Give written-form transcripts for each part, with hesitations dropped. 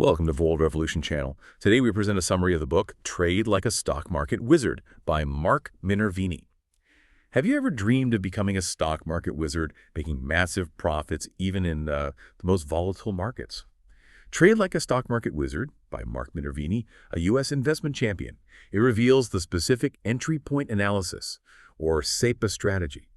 Welcome to Volt Revolution channel. Today we present a summary of the book Trade Like a Stock Market Wizard by Mark Minervini. Have you ever dreamed of becoming a stock market wizard, making massive profits even in the most volatile markets? Trade Like a Stock Market Wizard by Mark Minervini, a U.S. investment champion. It reveals the specific entry point analysis, or SEPA strategy.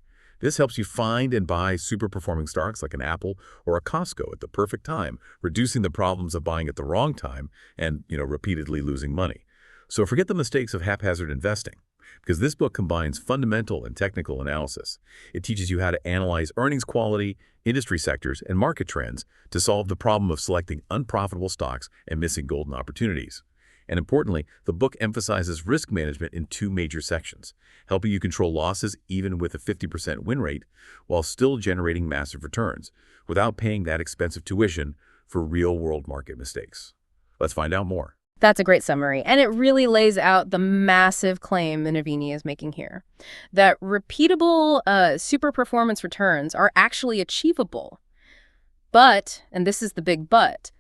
This helps you find and buy super-performing stocks like an Apple or a Costco at the perfect time, reducing the problems of buying at the wrong time and, repeatedly losing money. So forget the mistakes of haphazard investing, because this book combines fundamental and technical analysis. It teaches you how to analyze earnings quality, industry sectors, and market trends to solve the problem of selecting unprofitable stocks and missing golden opportunities. And importantly, the book emphasizes risk management in two major sections, helping you control losses even with a 50% win rate while still generating massive returns without paying that expensive tuition for real-world market mistakes. Let's find out more. That's a great summary, and it really lays out the massive claim Minervini is making here, that repeatable super performance returns are actually achievable. But, and this is the big but,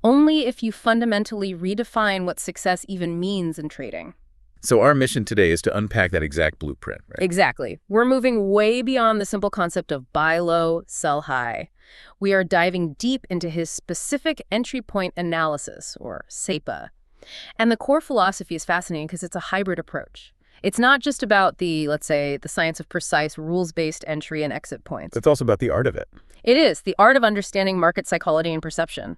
only if you fundamentally redefine what success even means in trading. So our mission today is to unpack that exact blueprint, right? Exactly. We're moving way beyond the simple concept of buy low, sell high. We are diving deep into his specific entry point analysis, or SEPA. And the core philosophy is fascinating because it's a hybrid approach. It's not just about let's say, the science of precise rules-based entry and exit points. It's also about the art of it. It is, the art of understanding market psychology and perception.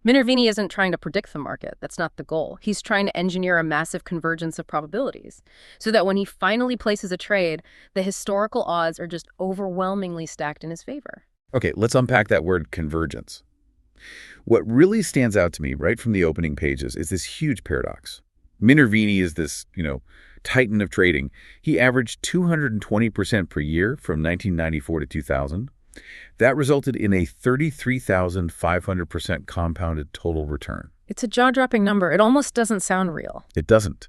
Minervini isn't trying to predict the market. That's not the goal. He's trying to engineer a massive convergence of probabilities so that when he finally places a trade, the historical odds are just overwhelmingly stacked in his favor. Okay, let's unpack that word convergence. What really stands out to me right from the opening pages is this huge paradox. Minervini is this, titan of trading. He averaged 220% per year from 1994 to 2000. That resulted in a 33,500% compounded total return. It's a jaw-dropping number. It almost doesn't sound real. It doesn't.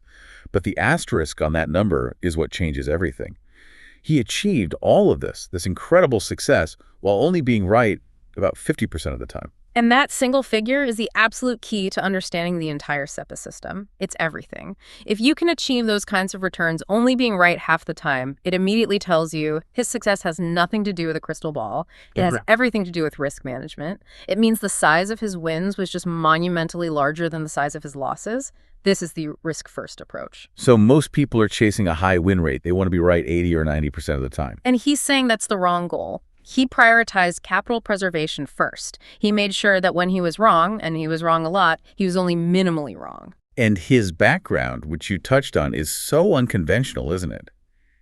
But the asterisk on that number is what changes everything. He achieved all of this incredible success, while only being right about 50% of the time. And that single figure is the absolute key to understanding the entire SEPA system. It's everything. If you can achieve those kinds of returns only being right half the time, it immediately tells you his success has nothing to do with a crystal ball. It has everything to do with risk management. It means the size of his wins was just monumentally larger than the size of his losses. This is the risk-first approach. So most people are chasing a high win rate. They want to be right 80 or 90% of the time. And he's saying that's the wrong goal. He prioritized capital preservation first. He made sure that when he was wrong, and he was wrong a lot, he was only minimally wrong. And his background, which you touched on, is so unconventional, isn't it?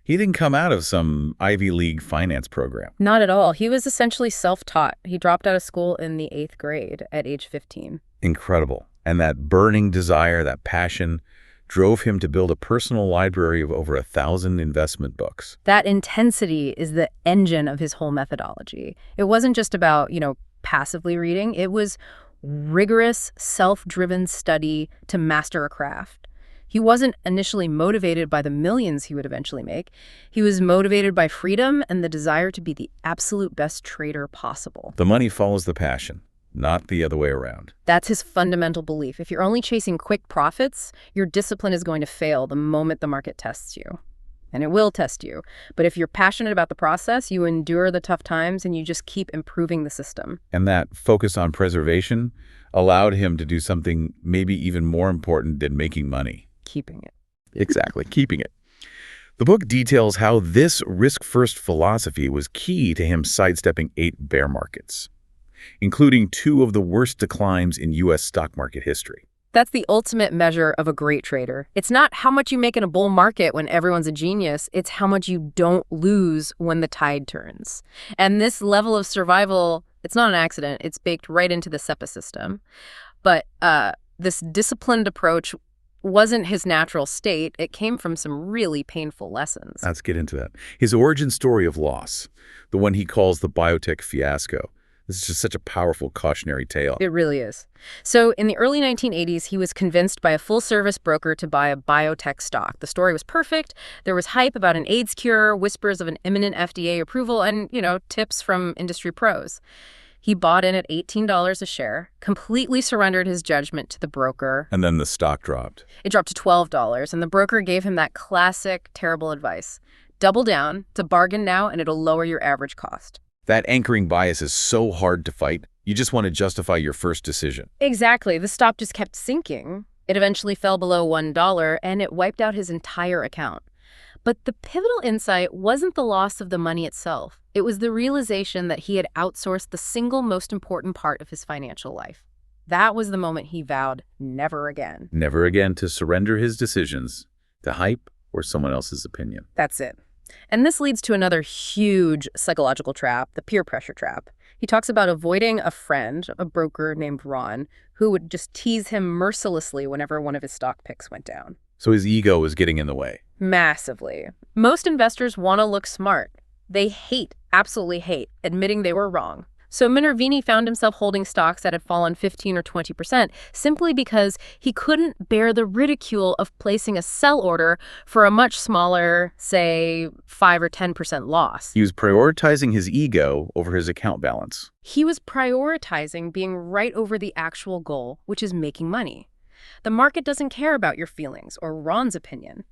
He didn't come out of some Ivy League finance program. Not at all. He was essentially self-taught. He dropped out of school in the 8th grade at age 15. Incredible. And that burning desire, that passion, drove him to build a personal library of over 1,000 investment books. That intensity is the engine of his whole methodology. It wasn't just about, passively reading. It was rigorous, self-driven study to master a craft. He wasn't initially motivated by the millions he would eventually make. He was motivated by freedom and the desire to be the absolute best trader possible. The money follows the passion, not the other way around. That's his fundamental belief. If you're only chasing quick profits, your discipline is going to fail the moment the market tests you. And it will test you. But if you're passionate about the process, you endure the tough times and you just keep improving the system. And that focus on preservation allowed him to do something maybe even more important than making money. Keeping it. Exactly, keeping it. The book details how this risk-first philosophy was key to him sidestepping 8 bear markets, including 2 of the worst declines in U.S. stock market history. That's the ultimate measure of a great trader. It's not how much you make in a bull market when everyone's a genius. It's how much you don't lose when the tide turns. And this level of survival, it's not an accident. It's baked right into the SEPA system. But this disciplined approach wasn't his natural state. It came from some really painful lessons. Let's get into that. His origin story of loss, the one he calls the biotech fiasco. This is just such a powerful cautionary tale. It really is. So in the early 1980s, he was convinced by a full-service broker to buy a biotech stock. The story was perfect. There was hype about an AIDS cure, whispers of an imminent FDA approval, and, tips from industry pros. He bought in at $18 a share, completely surrendered his judgment to the broker. And then the stock dropped. It dropped to $12, and the broker gave him that classic terrible advice. Double down, it's a bargain now, and it'll lower your average cost. That anchoring bias is so hard to fight. You just want to justify your first decision. Exactly. The stock just kept sinking. It eventually fell below $1, and it wiped out his entire account. But the pivotal insight wasn't the loss of the money itself. It was the realization that he had outsourced the single most important part of his financial life. That was the moment he vowed never again. Never again to surrender his decisions to hype or someone else's opinion. That's it. And this leads to another huge psychological trap, the peer pressure trap. He talks about avoiding a friend, a broker named Ron, who would just tease him mercilessly whenever one of his stock picks went down. So his ego was getting in the way. Massively. Most investors want to look smart. They absolutely hate, admitting they were wrong. So Minervini found himself holding stocks that had fallen 15 or 20% simply because he couldn't bear the ridicule of placing a sell order for a much smaller, say, 5 or 10% loss. He was prioritizing his ego over his account balance. He was prioritizing being right over the actual goal, which is making money. The market doesn't care about your feelings or Ron's opinion.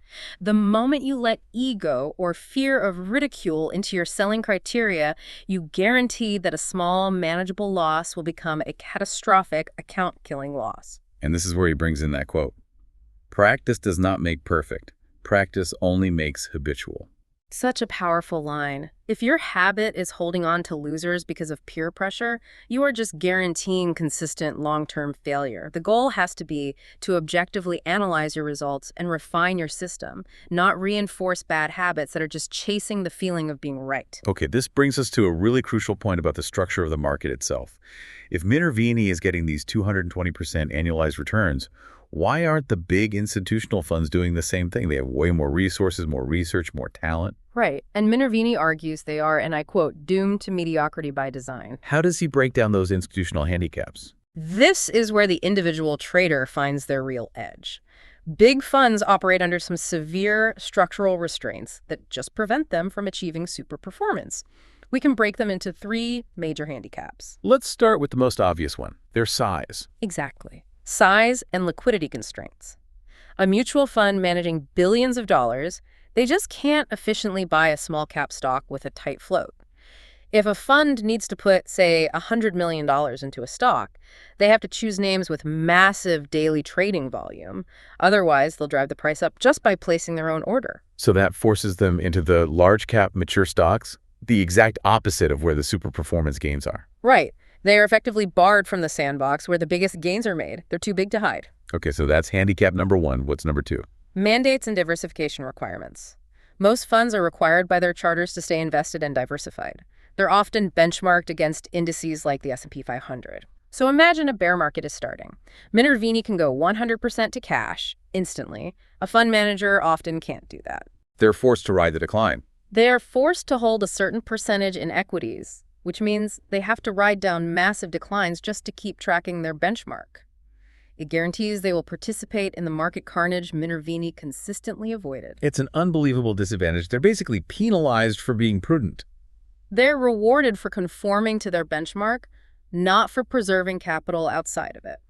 The moment you let ego or fear of ridicule into your selling criteria, you guarantee that a small, manageable loss will become a catastrophic, account-killing loss. And this is where he brings in that quote. Practice does not make perfect. Practice only makes habitual. Such a powerful line. If your habit is holding on to losers because of peer pressure, you are just guaranteeing consistent long-term failure. The goal has to be to objectively analyze your results and refine your system, not reinforce bad habits that are just chasing the feeling of being right. Okay, this brings us to a really crucial point about the structure of the market itself. If Minervini is getting these 220% annualized returns, why aren't the big institutional funds doing the same thing? They have way more resources, more research, more talent. Right. And Minervini argues they are, and I quote, doomed to mediocrity by design. How does he break down those institutional handicaps? This is where the individual trader finds their real edge. Big funds operate under some severe structural restraints that just prevent them from achieving super performance. We can break them into 3 major handicaps. Let's start with the most obvious one, their size. Exactly. Size and liquidity constraints. A mutual fund managing billions of dollars, they just can't efficiently buy a small cap stock with a tight float. If a fund needs to put, say, $100 million into a stock, they have to choose names with massive daily trading volume. Otherwise, they'll drive the price up just by placing their own order. So that forces them into the large cap mature stocks, the exact opposite of where the super performance gains are. Right. They are effectively barred from the sandbox where the biggest gains are made. They're too big to hide. Okay, so that's handicap number 1. What's number 2? Mandates and diversification requirements. Most funds are required by their charters to stay invested and diversified. They're often benchmarked against indices like the S&P 500. So imagine a bear market is starting. Minervini can go 100% to cash instantly. A fund manager often can't do that. They're forced to ride the decline. They're forced to hold a certain percentage in equities, which means they have to ride down massive declines just to keep tracking their benchmark. It guarantees they will participate in the market carnage Minervini consistently avoided. It's an unbelievable disadvantage. They're basically penalized for being prudent. They're rewarded for conforming to their benchmark, not for preserving capital outside of it.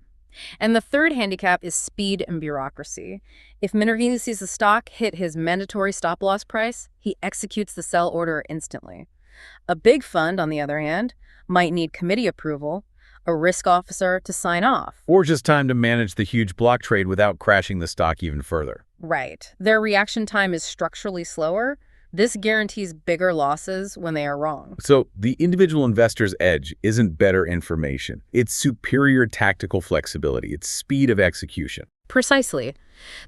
And the third handicap is speed and bureaucracy. If Minervini sees the stock hit his mandatory stop-loss price, he executes the sell order instantly. A big fund, on the other hand, might need committee approval, a risk officer to sign off. Or just time to manage the huge block trade without crashing the stock even further. Right. Their reaction time is structurally slower. This guarantees bigger losses when they are wrong. So the individual investor's edge isn't better information. It's superior tactical flexibility. It's speed of execution. Precisely.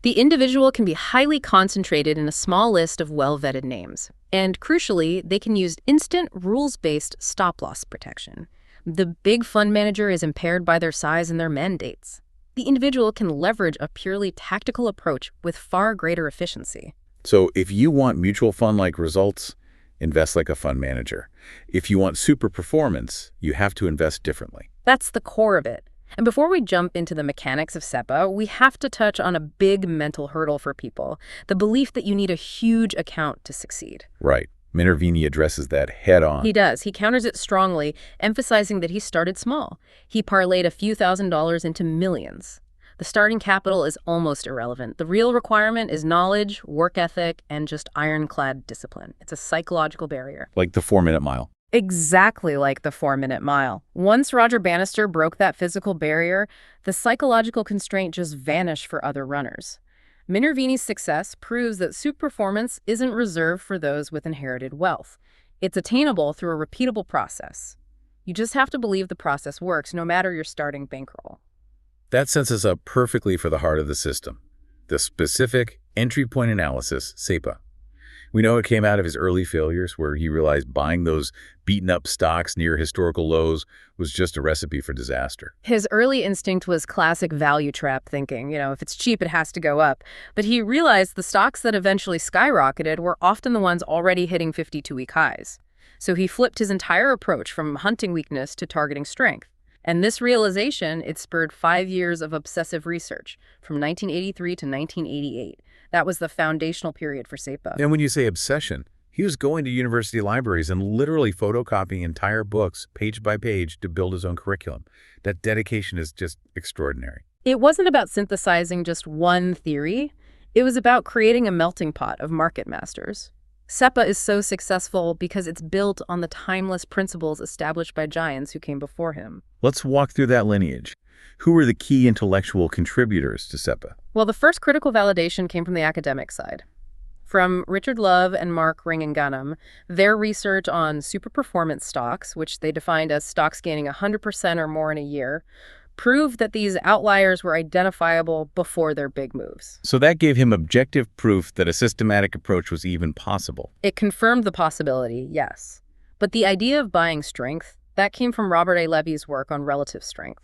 The individual can be highly concentrated in a small list of well-vetted names. And crucially, they can use instant rules-based stop-loss protection. The big fund manager is impaired by their size and their mandates. The individual can leverage a purely tactical approach with far greater efficiency. So if you want mutual fund-like results, invest like a fund manager. If you want super performance, you have to invest differently. That's the core of it. And before we jump into the mechanics of SEPA, we have to touch on a big mental hurdle for people, the belief that you need a huge account to succeed. Right. Minervini addresses that head-on. He does. He counters it strongly, emphasizing that he started small. He parlayed a few $1,000s into millions. The starting capital is almost irrelevant. The real requirement is knowledge, work ethic, and just ironclad discipline. It's a psychological barrier. Like the 4-minute mile. Exactly like the 4-minute mile. Once Roger Bannister broke that physical barrier, the psychological constraint just vanished for other runners. Minervini's success proves that super performance isn't reserved for those with inherited wealth. It's attainable through a repeatable process. You just have to believe the process works, no matter your starting bankroll. That sets us up perfectly for the heart of the system, the specific entry point analysis, SEPA. We know it came out of his early failures, where he realized buying those beaten-up stocks near historical lows was just a recipe for disaster. His early instinct was classic value trap thinking. If it's cheap, it has to go up. But he realized the stocks that eventually skyrocketed were often the ones already hitting 52-week highs. So he flipped his entire approach from hunting weakness to targeting strength. And this realization, it spurred 5 years of obsessive research, from 1983 to 1988. That was the foundational period for SEPA. And when you say obsession, he was going to university libraries and literally photocopying entire books, page by page, to build his own curriculum. That dedication is just extraordinary. It wasn't about synthesizing just one theory. It was about creating a melting pot of market masters. SEPA is so successful because it's built on the timeless principles established by giants who came before him. Let's walk through that lineage. Who were the key intellectual contributors to SEPA? Well, the first critical validation came from the academic side. From Richard Love and Mark Minervini, their research on super-performance stocks, which they defined as stocks gaining 100% or more in a year, proved that these outliers were identifiable before their big moves. So that gave him objective proof that a systematic approach was even possible. It confirmed the possibility, yes. But the idea of buying strength, that came from Robert A. Levy's work on relative strength.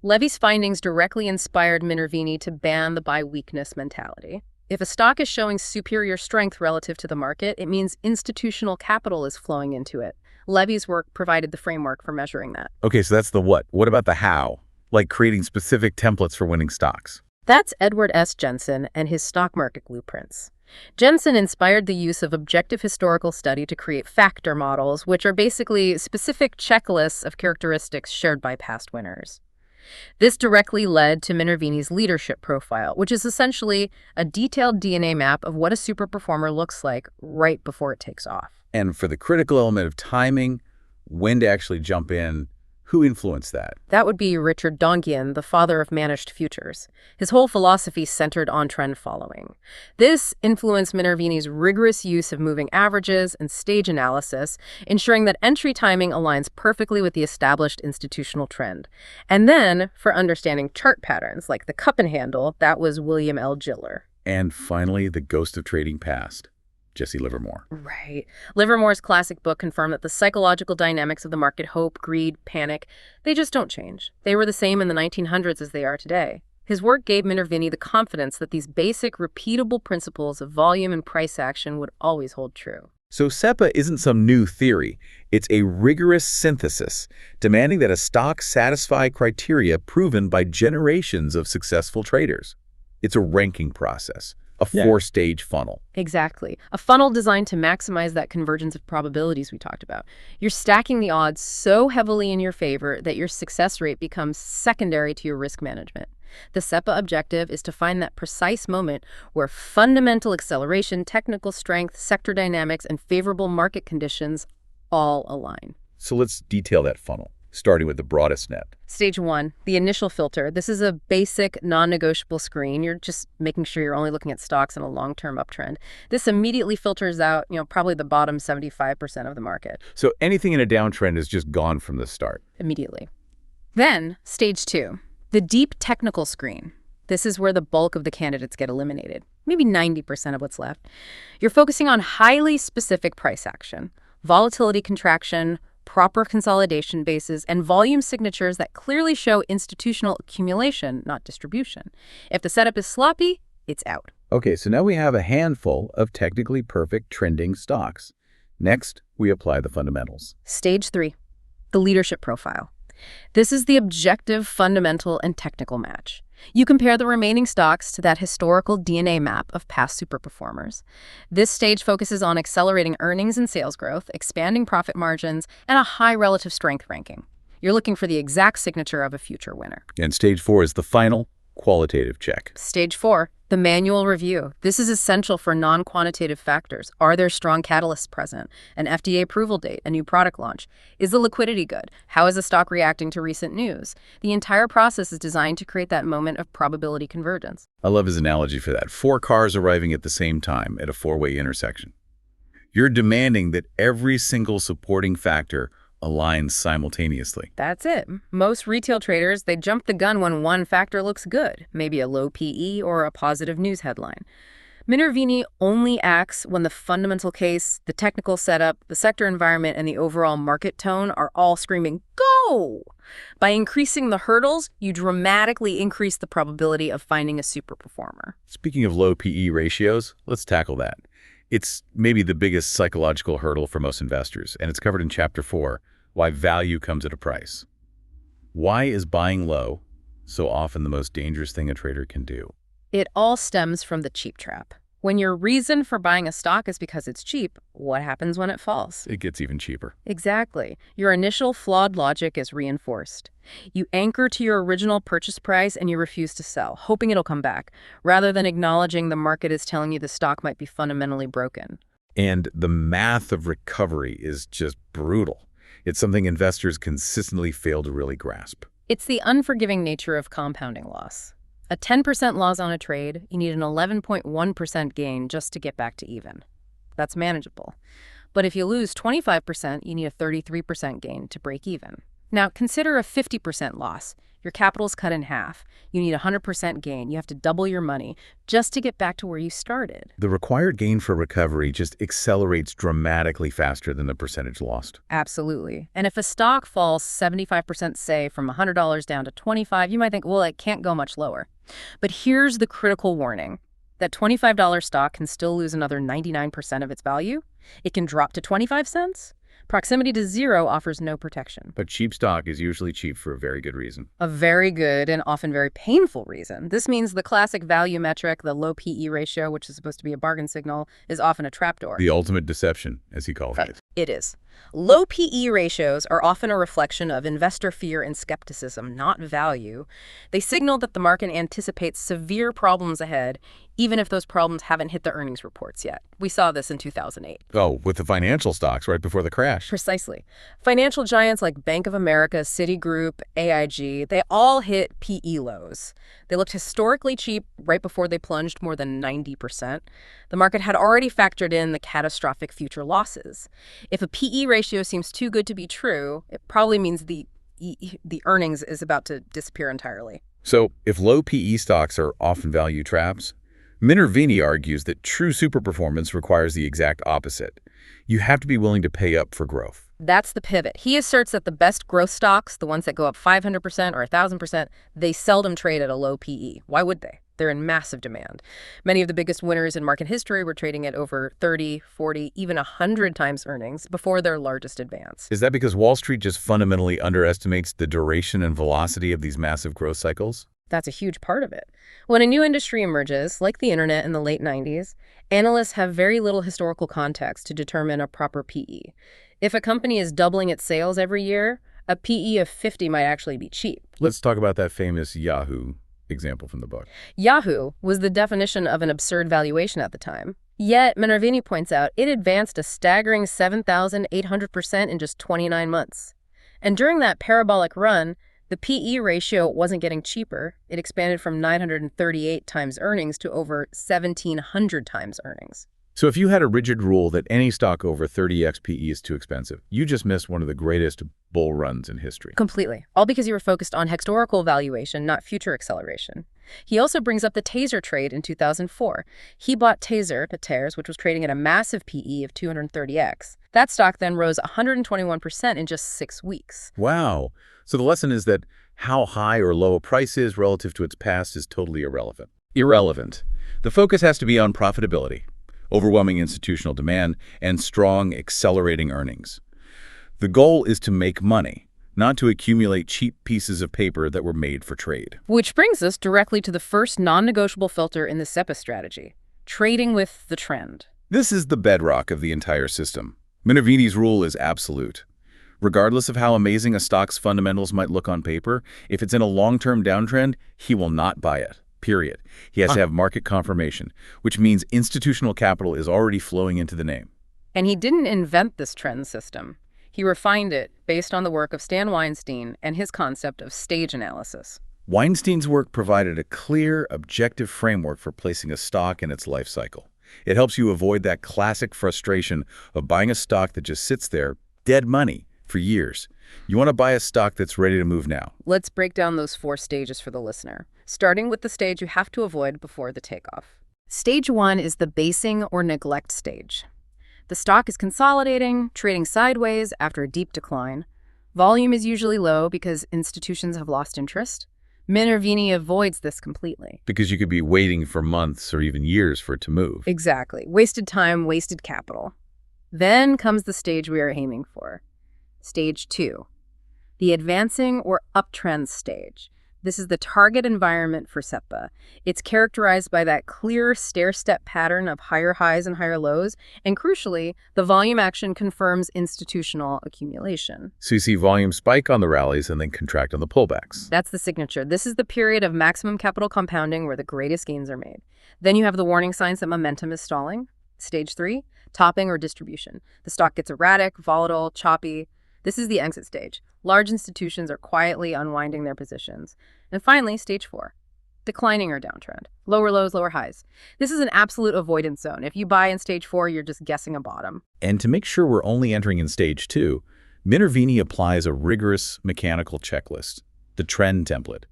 Levy's findings directly inspired Minervini to ban the buy weakness mentality. If a stock is showing superior strength relative to the market, it means institutional capital is flowing into it. Levy's work provided the framework for measuring that. Okay, so that's the what. What about the how? Like creating specific templates for winning stocks? That's Edward S. Jensen and his stock market blueprints. Jensen inspired the use of objective historical study to create factor models, which are basically specific checklists of characteristics shared by past winners. This directly led to Minervini's leadership profile, which is essentially a detailed DNA map of what a super performer looks like right before it takes off. And for the critical element of timing, when to actually jump in, who influenced that? That would be Richard Dongian, the father of managed futures. His whole philosophy centered on trend following. This influenced Minervini's rigorous use of moving averages and stage analysis, ensuring that entry timing aligns perfectly with the established institutional trend. And then, for understanding chart patterns like the cup and handle, that was William L. Giller. And finally, the ghost of trading past, Jesse Livermore. Right. Livermore's classic book confirmed that the psychological dynamics of the market, hope, greed, panic, they just don't change. They were the same in the 1900s as they are today. His work gave Minervini the confidence that these basic, repeatable principles of volume and price action would always hold true. So SEPA isn't some new theory. It's a rigorous synthesis, demanding that a stock satisfy criteria proven by generations of successful traders. It's a ranking process. A 4-stage funnel. Exactly. A funnel designed to maximize that convergence of probabilities we talked about. You're stacking the odds so heavily in your favor that your success rate becomes secondary to your risk management. The SEPA objective is to find that precise moment where fundamental acceleration, technical strength, sector dynamics, and favorable market conditions all align. So let's detail that funnel, starting with the broadest net. Stage 1, the initial filter. This is a basic, non-negotiable screen. You're just making sure you're only looking at stocks in a long-term uptrend. This immediately filters out, probably the bottom 75% of the market. So anything in a downtrend is just gone from the start. Immediately. Then, stage 2, the deep technical screen. This is where the bulk of the candidates get eliminated, maybe 90% of what's left. You're focusing on highly specific price action, volatility contraction, proper consolidation bases, and volume signatures that clearly show institutional accumulation, not distribution. If the setup is sloppy, it's out. Okay, so now we have a handful of technically perfect trending stocks. Next, we apply the fundamentals. Stage 3, the leadership profile. This is the objective, fundamental, and technical match. You compare the remaining stocks to that historical DNA map of past superperformers. This stage focuses on accelerating earnings and sales growth, expanding profit margins, and a high relative strength ranking. You're looking for the exact signature of a future winner. And stage 4 is the final qualitative check. Stage 4, the manual review. This is essential for non-quantitative factors. Are there strong catalysts present? An FDA approval date, a new product launch? Is the liquidity good? How is the stock reacting to recent news? The entire process is designed to create that moment of probability convergence. I love his analogy for that. 4 cars arriving at the same time at a 4-way intersection. You're demanding that every single supporting factor aligns simultaneously. That's it. Most retail traders, they jump the gun when one factor looks good, maybe a low PE or a positive news headline. Minervini only acts when the fundamental case, the technical setup, the sector environment, and the overall market tone are all screaming, go! By increasing the hurdles, you dramatically increase the probability of finding a super performer. Speaking of low PE ratios, let's tackle that. It's maybe the biggest psychological hurdle for most investors, and it's covered in Chapter 4, Why Value Comes at a Price. Why is buying low so often the most dangerous thing a trader can do? It all stems from the cheap trap. When your reason for buying a stock is because it's cheap, what happens when it falls? It gets even cheaper. Exactly. Your initial flawed logic is reinforced. You anchor to your original purchase price and you refuse to sell, hoping it'll come back, rather than acknowledging the market is telling you the stock might be fundamentally broken. And the math of recovery is just brutal. It's something investors consistently fail to really grasp. It's the unforgiving nature of compounding loss. A 10% loss on a trade, you need an 11.1% gain just to get back to even. That's manageable. But if you lose 25%, you need a 33% gain to break even. Now, consider a 50% loss. Your capital's cut in half. You need a 100% gain. You have to double your money just to get back to where you started. The required gain for recovery just accelerates dramatically faster than the percentage lost. Absolutely. And if a stock falls 75%, say, from $100 down to $25, you might think, well, it can't go much lower. But here's the critical warning. That $25 stock can still lose another 99% of its value. It can drop to 25 cents. Proximity to zero offers no protection. But cheap stock is usually cheap for a very good reason. A very good and often very painful reason. This means the classic value metric, the low PE ratio, which is supposed to be a bargain signal, is often a trapdoor. The ultimate deception, as he calls it. It is. Low PE ratios are often a reflection of investor fear and skepticism, not value. They signal that the market anticipates severe problems ahead, even if those problems haven't hit the earnings reports yet. We saw this in 2008. Oh, with the financial stocks right before the crash. Precisely. Financial giants like Bank of America, Citigroup, AIG, they all hit PE lows. They looked historically cheap right before they plunged more than 90%. The market had already factored in the catastrophic future losses. If a PE ratio seems too good to be true, it probably means the earnings is about to disappear entirely. So if low PE stocks are often value traps, Minervini argues that true superperformance requires the exact opposite. You have to be willing to pay up for growth. That's the pivot. He asserts that the best growth stocks, the ones that go up 500% or 1,000%, they seldom trade at a low PE. Why would they? They're in massive demand. Many of the biggest winners in market history were trading at over 30, 40, even 100 times earnings before their largest advance. Is that because Wall Street just fundamentally underestimates the duration and velocity of these massive growth cycles? That's a huge part of it. When a new industry emerges, like the internet in the late 90s, analysts have very little historical context to determine a proper PE. If a company is doubling its sales every year, a PE of 50 might actually be cheap. Let's talk about that famous Yahoo example from the book. Yahoo was the definition of an absurd valuation at the time. Yet, Minervini points out, it advanced a staggering 7,800% in just 29 months. And during that parabolic run, the PE ratio wasn't getting cheaper. It expanded from 938 times earnings to over 1,700 times earnings. So if you had a rigid rule that any stock over 30x PE is too expensive, you just missed one of the greatest bull runs in history. Completely. All because you were focused on historical valuation, not future acceleration. He also brings up the Taser trade in 2004. He bought Taser, which was trading at a massive PE of 230x. That stock then rose 121% in just 6 weeks. Wow. So the lesson is that how high or low a price is relative to its past is totally irrelevant. The focus has to be on profitability, overwhelming institutional demand, and strong, accelerating earnings. The goal is to make money, not to accumulate cheap pieces of paper that were made for trade. Which brings us directly to the first non-negotiable filter in the SEPA strategy, trading with the trend. This is the bedrock of the entire system. Minervini's rule is absolute. Regardless of how amazing a stock's fundamentals might look on paper, if it's in a long-term downtrend, he will not buy it, period. He has to have market confirmation, which means institutional capital is already flowing into the name. And he didn't invent this trend system. He refined it based on the work of Stan Weinstein and his concept of stage analysis. Weinstein's work provided a clear, objective framework for placing a stock in its life cycle. It helps you avoid that classic frustration of buying a stock that just sits there, dead money, for years. You want to buy a stock that's ready to move now. Let's break down those 4 stages for the listener, starting with the stage you have to avoid before the takeoff. Stage 1 is the basing or neglect stage. The stock is consolidating, trading sideways after a deep decline. Volume is usually low because institutions have lost interest. Minervini avoids this completely. Because you could be waiting for months or even years for it to move. Exactly. Wasted time, wasted capital. Then comes the stage we are aiming for. Stage 2, the advancing or uptrend stage. This is the target environment for SEPA. It's characterized by that clear stair-step pattern of higher highs and higher lows, and crucially, the volume action confirms institutional accumulation. So you see volume spike on the rallies and then contract on the pullbacks. That's the signature. This is the period of maximum capital compounding where the greatest gains are made. Then you have the warning signs that momentum is stalling. Stage 3, topping or distribution. The stock gets erratic, volatile, choppy. This is the exit stage. Large institutions are quietly unwinding their positions. And finally, stage 4, declining or downtrend. Lower lows, lower highs. This is an absolute avoidance zone. If you buy in stage 4, you're just guessing a bottom. And to make sure we're only entering in stage 2, Minervini applies a rigorous mechanical checklist, the trend template.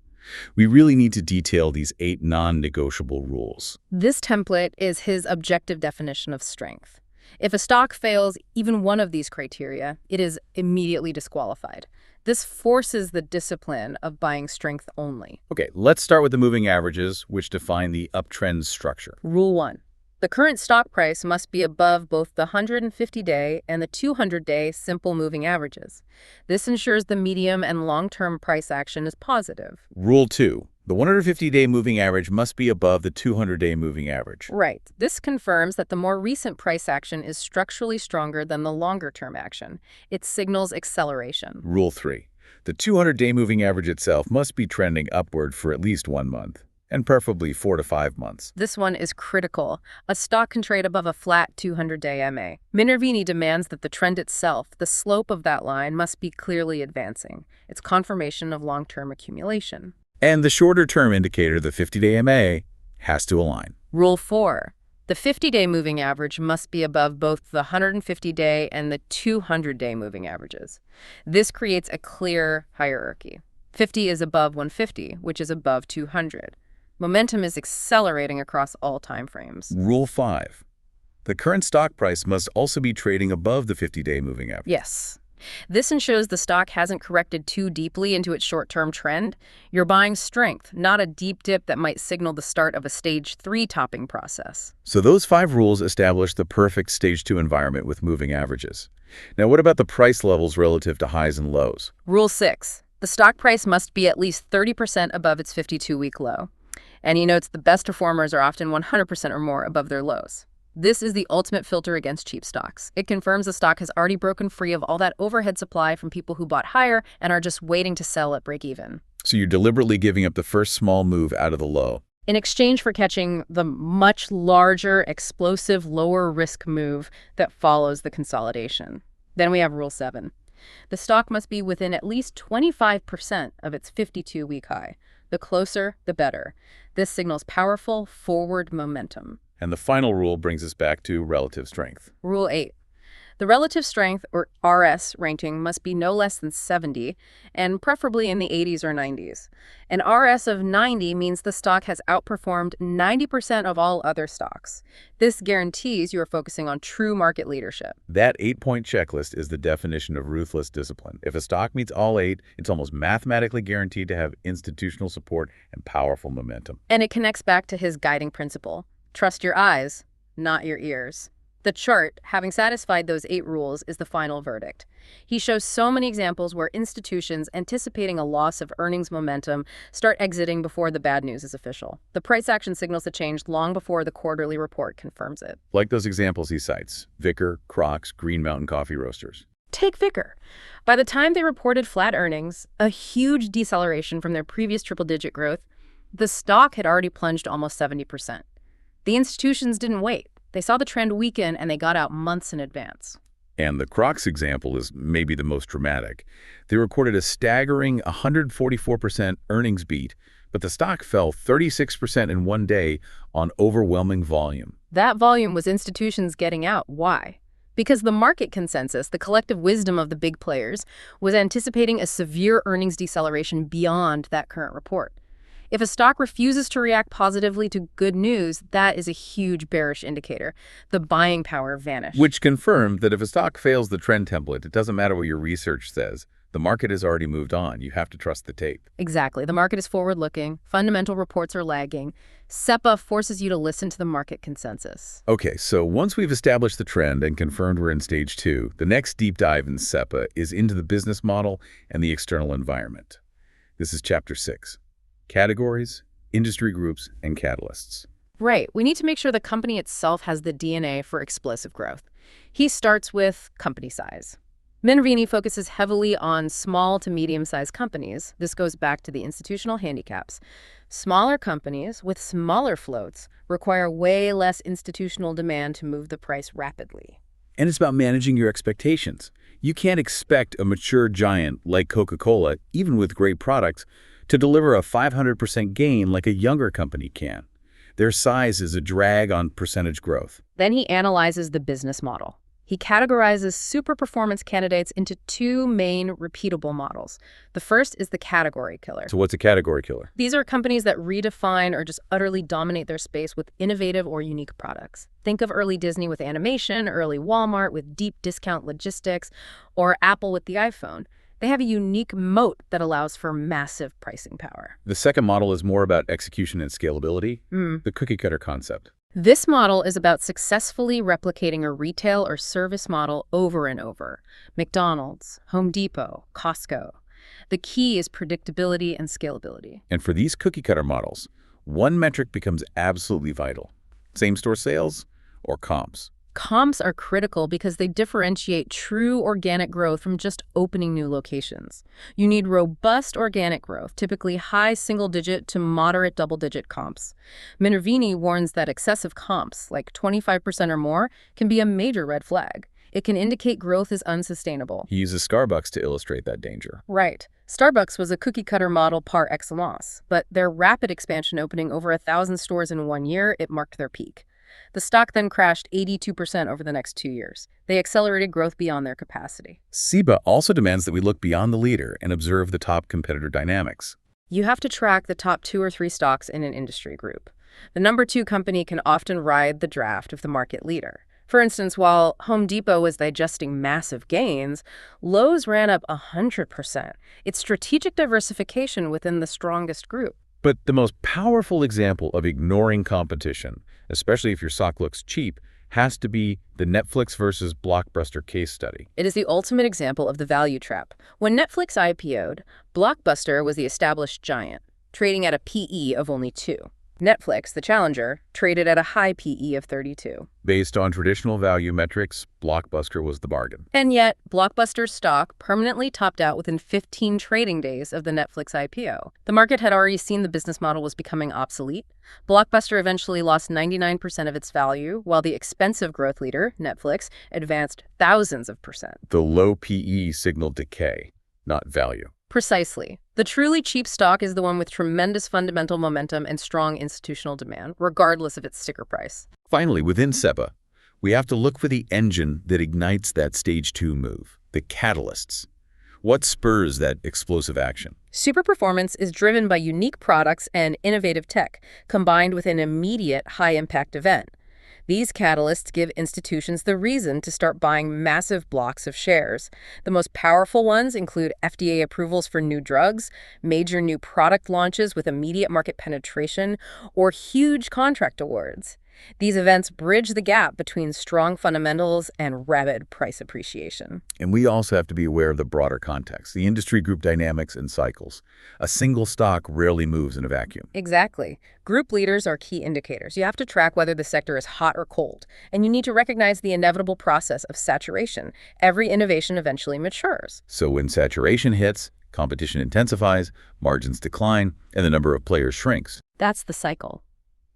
We really need to detail these 8 non-negotiable rules. This template is his objective definition of strength. If a stock fails even one of these criteria, it is immediately disqualified. This forces the discipline of buying strength only. Okay, let's start with the moving averages, which define the uptrend structure. Rule 1. The current stock price must be above both the 150-day and the 200-day simple moving averages. This ensures the medium and long-term price action is positive. Rule 2. The 150-day moving average must be above the 200-day moving average. Right. This confirms that the more recent price action is structurally stronger than the longer-term action. It signals acceleration. Rule 3. The 200-day moving average itself must be trending upward for at least 1 month, and preferably 4 to 5 months. This one is critical. A stock can trade above a flat 200-day MA. Minervini demands that the trend itself, the slope of that line, must be clearly advancing. It's confirmation of long-term accumulation. And the shorter-term indicator, the 50-day MA, has to align. Rule 4. The 50-day moving average must be above both the 150-day and the 200-day moving averages. This creates a clear hierarchy. 50 is above 150, which is above 200. Momentum is accelerating across all time frames. Rule 5. The current stock price must also be trading above the 50-day moving average. Yes. This ensures the stock hasn't corrected too deeply into its short-term trend. You're buying strength, not a deep dip that might signal the start of a stage 3 topping process. So those 5 rules establish the perfect stage 2 environment with moving averages. Now what about the price levels relative to highs and lows? Rule 6. The stock price must be at least 30% above its 52-week low. And he notes the best performers are often 100% or more above their lows. This is the ultimate filter against cheap stocks. It confirms the stock has already broken free of all that overhead supply from people who bought higher and are just waiting to sell at break even. So you're deliberately giving up the first small move out of the low. In exchange for catching the much larger, explosive, lower risk move that follows the consolidation. Then we have Rule 7. The stock must be within at least 25% of its 52-week high. The closer, the better. This signals powerful forward momentum. And the final rule brings us back to relative strength. Rule 8. The relative strength, or RS, ranking must be no less than 70, and preferably in the 80s or 90s. An RS of 90 means the stock has outperformed 90% of all other stocks. This guarantees you are focusing on true market leadership. That 8-point checklist is the definition of ruthless discipline. If a stock meets all 8, it's almost mathematically guaranteed to have institutional support and powerful momentum. And it connects back to his guiding principle. Trust your eyes, not your ears. The chart, having satisfied those 8 rules, is the final verdict. He shows so many examples where institutions, anticipating a loss of earnings momentum, start exiting before the bad news is official. The price action signals the change long before the quarterly report confirms it. Like those examples he cites, Vicker, Crocs, Green Mountain Coffee Roasters. Take Vicker. By the time they reported flat earnings, a huge deceleration from their previous triple-digit growth, the stock had already plunged almost 70%. The institutions didn't wait. They saw the trend weaken and they got out months in advance. And the Crocs example is maybe the most dramatic. They recorded a staggering 144% earnings beat, but the stock fell 36% in one day on overwhelming volume. That volume was institutions getting out. Why? Because the market consensus, the collective wisdom of the big players, was anticipating a severe earnings deceleration beyond that current report. If a stock refuses to react positively to good news, that is a huge bearish indicator. The buying power vanished. Which confirmed that if a stock fails the trend template, it doesn't matter what your research says. The market has already moved on. You have to trust the tape. Exactly. The market is forward-looking. Fundamental reports are lagging. SEPA forces you to listen to the market consensus. Okay, so once we've established the trend and confirmed we're in stage 2, the next deep dive in SEPA is into the business model and the external environment. This is Chapter 6. Categories, industry groups, and catalysts. Right. We need to make sure the company itself has the DNA for explosive growth. He starts with company size. Minervini focuses heavily on small to medium-sized companies. This goes back to the institutional handicaps. Smaller companies with smaller floats require way less institutional demand to move the price rapidly. And it's about managing your expectations. You can't expect a mature giant like Coca-Cola, even with great products, to deliver a 500% gain like a younger company can. Their size is a drag on percentage growth. Then he analyzes the business model. He categorizes super performance candidates into 2 main repeatable models. The first is the category killer. So what's a category killer? These are companies that redefine or just utterly dominate their space with innovative or unique products. Think of early Disney with animation, early Walmart with deep discount logistics, or Apple with the iPhone. They have a unique moat that allows for massive pricing power. The second model is more about execution and scalability, the cookie-cutter concept. This model is about successfully replicating a retail or service model over and over. McDonald's, Home Depot, Costco. The key is predictability and scalability. And for these cookie-cutter models, one metric becomes absolutely vital. Same-store sales or comps. Comps are critical because they differentiate true organic growth from just opening new locations. You need robust organic growth, typically high single-digit to moderate double-digit comps. Minervini warns that excessive comps, like 25% or more, can be a major red flag. It can indicate growth is unsustainable. He uses Starbucks to illustrate that danger. Right. Starbucks was a cookie-cutter model par excellence, but their rapid expansion opening over 1,000 stores in 1 year, it marked their peak. The stock then crashed 82% over the next 2 years. They accelerated growth beyond their capacity. SEPA also demands that we look beyond the leader and observe the top competitor dynamics. You have to track the top 2 or 3 stocks in an industry group. The number 2 company can often ride the draft of the market leader. For instance, while Home Depot was digesting massive gains, Lowe's ran up 100%. It's strategic diversification within the strongest group. But the most powerful example of ignoring competition, especially if your stock looks cheap, has to be the Netflix versus Blockbuster case study. It is the ultimate example of the value trap. When Netflix IPO'd, Blockbuster was the established giant, trading at a PE of only 2. Netflix, the challenger, traded at a high PE of 32. Based on traditional value metrics, Blockbuster was the bargain. And yet, Blockbuster's stock permanently topped out within 15 trading days of the Netflix IPO. The market had already seen the business model was becoming obsolete. Blockbuster eventually lost 99% of its value, while the expensive growth leader, Netflix, advanced thousands of percent. The low PE signaled decay, not value. Precisely. The truly cheap stock is the one with tremendous fundamental momentum and strong institutional demand, regardless of its sticker price. Finally, within SEPA, we have to look for the engine that ignites that stage 2 move, the catalysts. What spurs that explosive action? Super performance is driven by unique products and innovative tech, combined with an immediate high-impact event. These catalysts give institutions the reason to start buying massive blocks of shares. The most powerful ones include FDA approvals for new drugs, major new product launches with immediate market penetration, or huge contract awards. These events bridge the gap between strong fundamentals and rapid price appreciation. And we also have to be aware of the broader context, the industry group dynamics and cycles. A single stock rarely moves in a vacuum. Exactly. Group leaders are key indicators. You have to track whether the sector is hot or cold, and you need to recognize the inevitable process of saturation. Every innovation eventually matures. So when saturation hits, competition intensifies, margins decline, and the number of players shrinks. That's the cycle.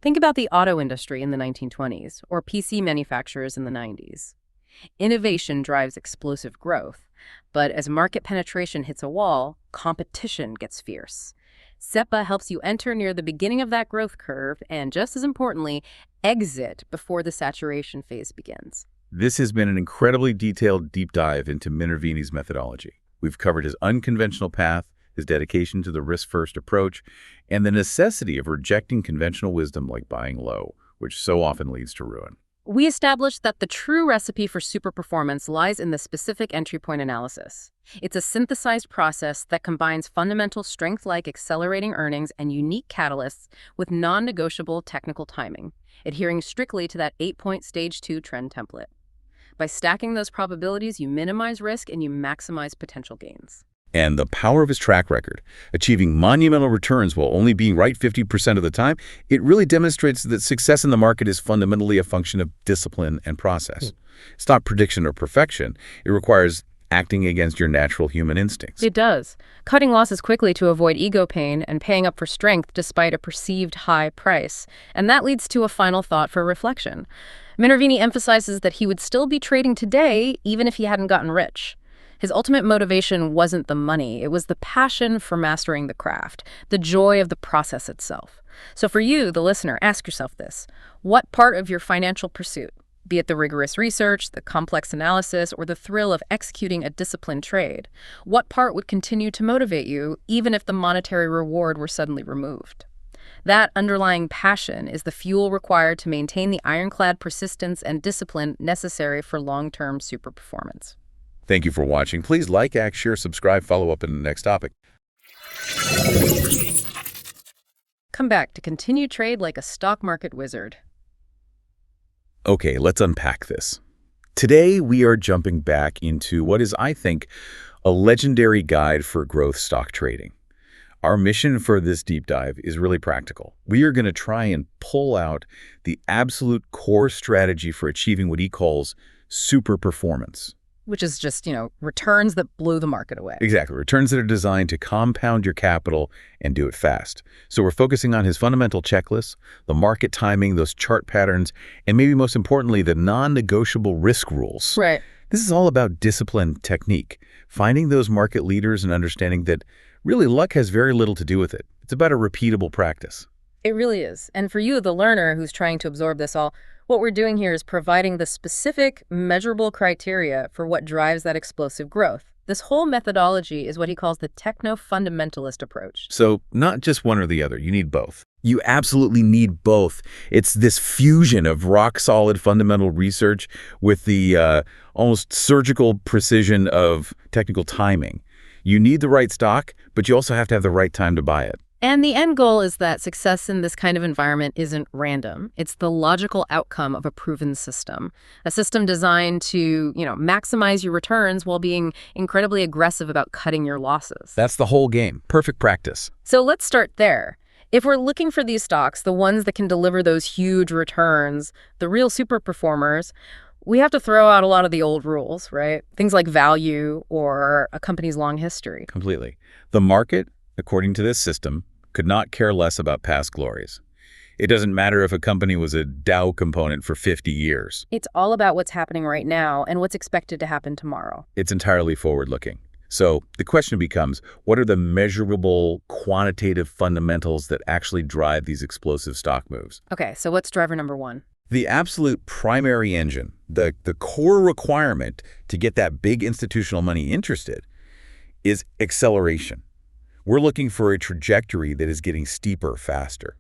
Think about the auto industry in the 1920s or PC manufacturers in the 90s. Innovation drives explosive growth, but as market penetration hits a wall, competition gets fierce. SEPA helps you enter near the beginning of that growth curve and, just as importantly, exit before the saturation phase begins. This has been an incredibly detailed deep dive into Minervini's methodology. We've covered his unconventional path, his dedication to the risk-first approach, and the necessity of rejecting conventional wisdom like buying low, which so often leads to ruin. We established that the true recipe for super performance lies in the specific entry point analysis. It's a synthesized process that combines fundamental strength like accelerating earnings and unique catalysts with non-negotiable technical timing, adhering strictly to that 8-point stage 2 trend template. By stacking those probabilities, you minimize risk and you maximize potential gains. And the power of his track record, achieving monumental returns while only being right 50% of the time, it really demonstrates that success in the market is fundamentally a function of discipline and process. It's not prediction or perfection. It requires acting against your natural human instincts. It does. Cutting losses quickly to avoid ego pain and paying up for strength despite a perceived high price. And that leads to a final thought for reflection. Minervini emphasizes that he would still be trading today even if he hadn't gotten rich. His ultimate motivation wasn't the money, it was the passion for mastering the craft, the joy of the process itself. So for you, the listener, ask yourself this. What part of your financial pursuit, be it the rigorous research, the complex analysis, or the thrill of executing a disciplined trade, what part would continue to motivate you even if the monetary reward were suddenly removed? That underlying passion is the fuel required to maintain the ironclad persistence and discipline necessary for long-term super performance. Thank you for watching. Please like, share, subscribe, follow up in the next topic. Come back to continue trade like a stock market wizard. Okay, let's unpack this. Today, we are jumping back into what is, I think, a legendary guide for growth stock trading. Our mission for this deep dive is really practical. We are going to try and pull out the absolute core strategy for achieving what he calls super performance. Which is just, returns that blew the market away. Exactly. Returns that are designed to compound your capital and do it fast. So we're focusing on his fundamental checklists, the market timing, those chart patterns, and maybe most importantly, the non-negotiable risk rules. Right. This is all about discipline, technique, finding those market leaders and understanding that really luck has very little to do with it. It's about a repeatable practice. It really is. And for you, the learner who's trying to absorb this all, what we're doing here is providing the specific, measurable criteria for what drives that explosive growth. This whole methodology is what he calls the techno-fundamentalist approach. So not just one or the other, you need both. You absolutely need both. It's this fusion of rock-solid fundamental research with the almost surgical precision of technical timing. You need the right stock, but you also have to have the right time to buy it. And the end goal is that success in this kind of environment isn't random. It's the logical outcome of a proven system, a system designed to, maximize your returns while being incredibly aggressive about cutting your losses. That's the whole game. Perfect practice. So let's start there. If we're looking for these stocks, the ones that can deliver those huge returns, the real super performers, we have to throw out a lot of the old rules, right? Things like value or a company's long history. Completely. The market, according to this system, could not care less about past glories. It doesn't matter if a company was a Dow component for 50 years. It's all about what's happening right now and what's expected to happen tomorrow. It's entirely forward-looking. So the question becomes, what are the measurable quantitative fundamentals that actually drive these explosive stock moves? Okay, so what's driver number one? The absolute primary engine, the core requirement to get that big institutional money interested, is acceleration. We're looking for a trajectory that is getting steeper faster.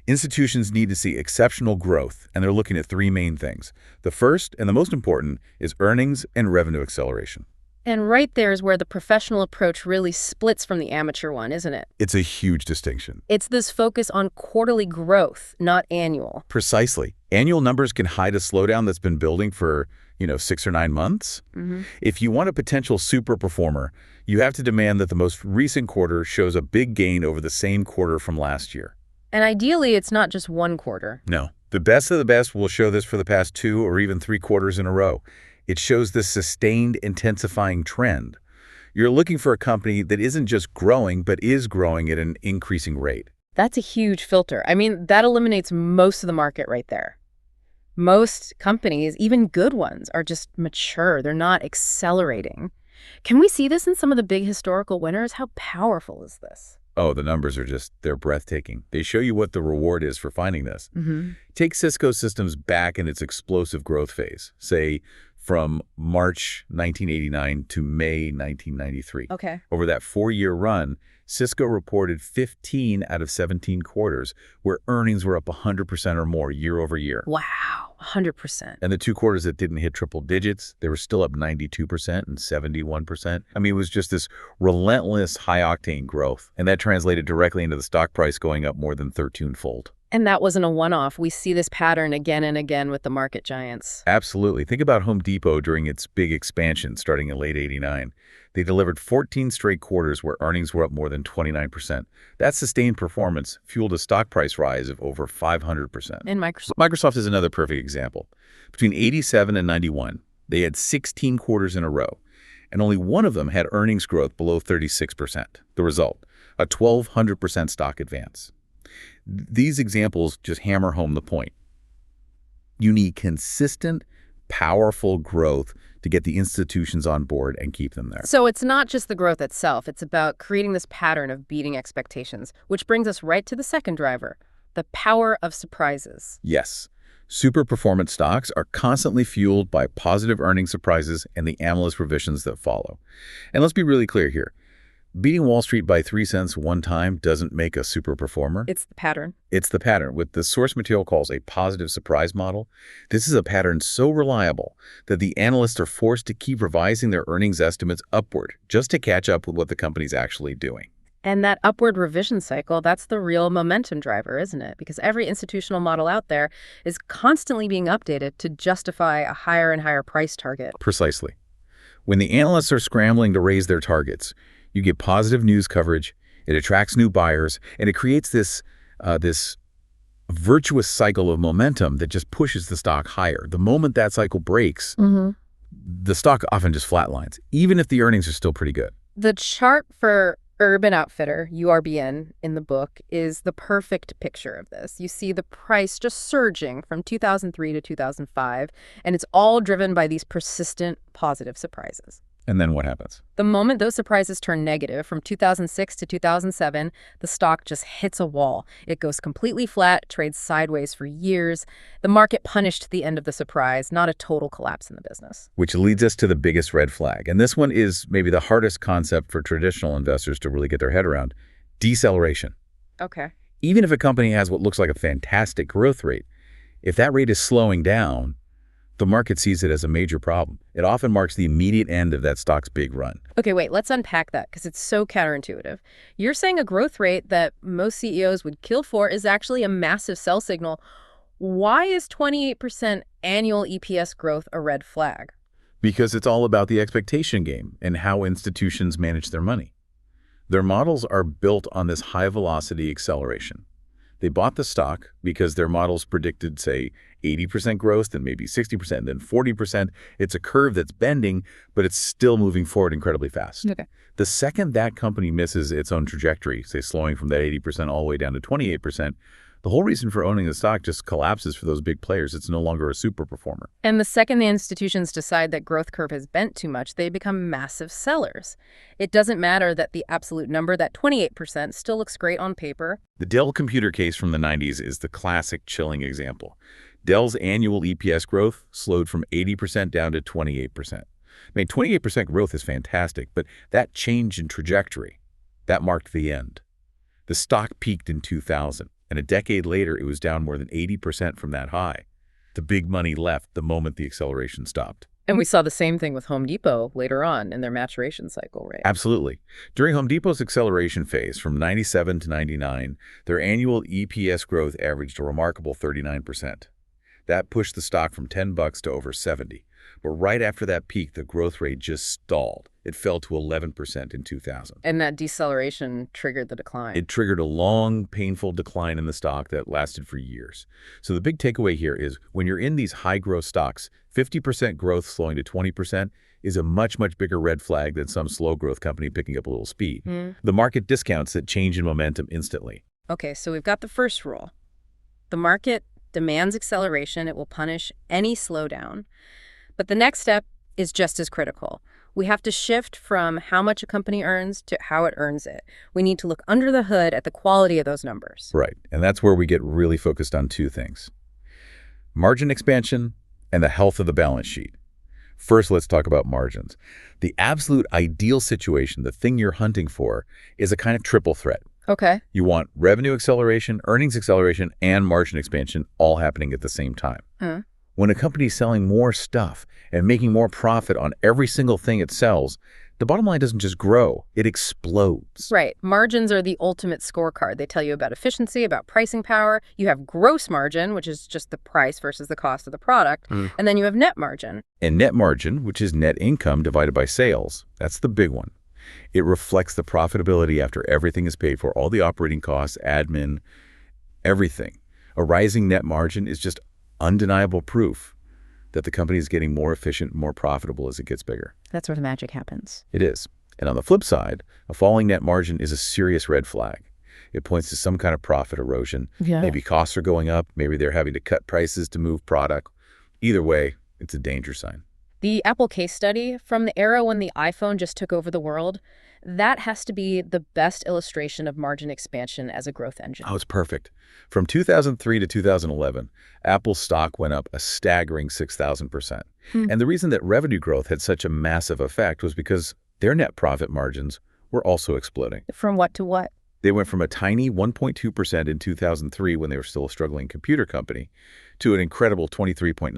Institutions need to see exceptional growth, and they're looking at three main things. The first and the most important is earnings and revenue acceleration. And right there is where the professional approach really splits from the amateur one, isn't it? It's a huge distinction. It's this focus on quarterly growth, not annual. Precisely. Annual numbers can hide a slowdown that's been building for, 6 or 9 months. If you want a potential super performer, you have to demand that the most recent quarter shows a big gain over the same quarter from last year. And ideally, it's not just one quarter. No. The best of the best will show this for the past 2 or even 3 quarters in a row. It shows this sustained, intensifying trend. You're looking for a company that isn't just growing, but is growing at an increasing rate. That's a huge filter. I mean, that eliminates most of the market right there. Most companies, even good ones, are just mature. They're not accelerating. Can we see this in some of the big historical winners? How powerful is this? Oh, the numbers are they're breathtaking. They show you what the reward is for finding this. Take Cisco Systems back in its explosive growth phase, say from March 1989 to May 1993. Okay. Over that 4-year run, Cisco reported 15 out of 17 quarters where earnings were up 100% or more year over year. Wow, 100%. And the 2 quarters that didn't hit triple digits, they were still up 92% and 71%. I mean, it was just this relentless high-octane growth. And that translated directly into the stock price going up more than 13-fold. And that wasn't a one-off. We see this pattern again and again with the market giants. Absolutely. Think about Home Depot during its big expansion starting in late '89. They delivered 14 straight quarters where earnings were up more than 29%. That sustained performance fueled a stock price rise of over 500%. And Microsoft. Microsoft is another perfect example. Between '87 and '91, they had 16 quarters in a row, and only one of them had earnings growth below 36%. The result, a 1,200% stock advance. These examples just hammer home the point. You need consistent, powerful growth to get the institutions on board and keep them there. So it's not just the growth itself. It's about creating this pattern of beating expectations, which brings us right to the second driver, the power of surprises. Yes. Super performance stocks are constantly fueled by positive earnings surprises and the analyst revisions that follow. And let's be really clear here. Beating Wall Street by 3 cents one time doesn't make a super performer. It's the pattern. It's the pattern. What the source material calls a positive surprise model, this is a pattern so reliable that the analysts are forced to keep revising their earnings estimates upward just to catch up with what the company's actually doing. And that upward revision cycle, that's the real momentum driver, isn't it? Because every institutional model out there is constantly being updated to justify a higher and higher price target. Precisely. When the analysts are scrambling to raise their targets, you get positive news coverage, it attracts new buyers, and it creates this virtuous cycle of momentum that just pushes the stock higher. The moment that cycle breaks, the stock often just flatlines, even if the earnings are still pretty good. The chart for Urban Outfitter, URBN, in the book is the perfect picture of this. You see the price just surging from 2003 to 2005, and it's all driven by these persistent positive surprises. And then what happens? The moment those surprises turn negative, from 2006 to 2007, the stock just hits a wall. It goes completely flat, trades sideways for years. The market punished the end of the surprise, not a total collapse in the business. Which leads us to the biggest red flag. And this one is maybe the hardest concept for traditional investors to really get their head around. Deceleration. Okay. Even if a company has what looks like a fantastic growth rate, if that rate is slowing down, the market sees it as a major problem. It often marks the immediate end of that stock's big run. Okay, wait, let's unpack that because it's so counterintuitive. You're saying a growth rate that most CEOs would kill for is actually a massive sell signal. Why is 28% annual EPS growth a red flag? Because it's all about the expectation game and how institutions manage their money. Their models are built on this high-velocity acceleration. They bought the stock because their models predicted, say, 80% growth, then maybe 60%, then 40%. It's a curve that's bending, but it's still moving forward incredibly fast. Okay. The second that company misses its own trajectory, say slowing from that 80% all the way down to 28%, the whole reason for owning the stock just collapses for those big players. It's no longer a super performer. And the second the institutions decide that growth curve has bent too much, they become massive sellers. It doesn't matter that the absolute number, that 28%, still looks great on paper. The Dell computer case from the 90s is the classic chilling example. Dell's annual EPS growth slowed from 80% down to 28%. I mean, 28% growth is fantastic, but that change in trajectory, that marked the end. The stock peaked in 2000. And a decade later, it was down more than 80% from that high. The big money left the moment the acceleration stopped. And we saw the same thing with Home Depot later on in their maturation cycle, right? Absolutely. During Home Depot's acceleration phase from 97 to 99, their annual EPS growth averaged a remarkable 39%. That pushed the stock from $10 to over 70. But right after that peak, the growth rate just stalled. It fell to 11% in 2000. And that deceleration triggered the decline. It triggered a long, painful decline in the stock that lasted for years. So the big takeaway here is when you're in these high-growth stocks, 50% growth slowing to 20% is a much, much bigger red flag than some slow-growth company picking up a little speed. The market discounts that change in momentum instantly. Okay, so we've got the first rule. The market demands acceleration. It will punish any slowdown. But the next step is just as critical. We have to shift from how much a company earns to how it earns it. We need to look under the hood at the quality of those numbers. Right, and that's where we get really focused on two things: margin expansion and the health of the balance sheet. First, let's talk about margins. The absolute ideal situation, the thing you're hunting for, is a kind of triple threat. Okay. You want revenue acceleration, earnings acceleration, and margin expansion all happening at the same time. When a company is selling more stuff and making more profit on every single thing it sells, the bottom line doesn't just grow, it explodes. Right. Margins are the ultimate scorecard. They tell you about efficiency, about pricing power. You have gross margin, which is just the price versus the cost of the product. And then you have net margin. And net margin, which is net income divided by sales, that's the big one. It reflects the profitability after everything is paid for, all the operating costs, admin, everything. A rising net margin is just undeniable proof that the company is getting more efficient, more profitable as it gets bigger. That's where the magic happens. It is. And on the flip side, a falling net margin is a serious red flag. It points to some kind of profit erosion. Maybe costs are going up. Maybe they're having to cut prices to move product. Either way, it's a danger sign. The Apple case study from the era when the iPhone just took over the world, that has to be the best illustration of margin expansion as a growth engine. Oh, it's perfect. From 2003 to 2011, Apple's stock went up a staggering 6,000%. And the reason that revenue growth had such a massive effect was because their net profit margins were also exploding. From what to what? They went from a tiny 1.2% in 2003 when they were still a struggling computer company to an incredible 23.9%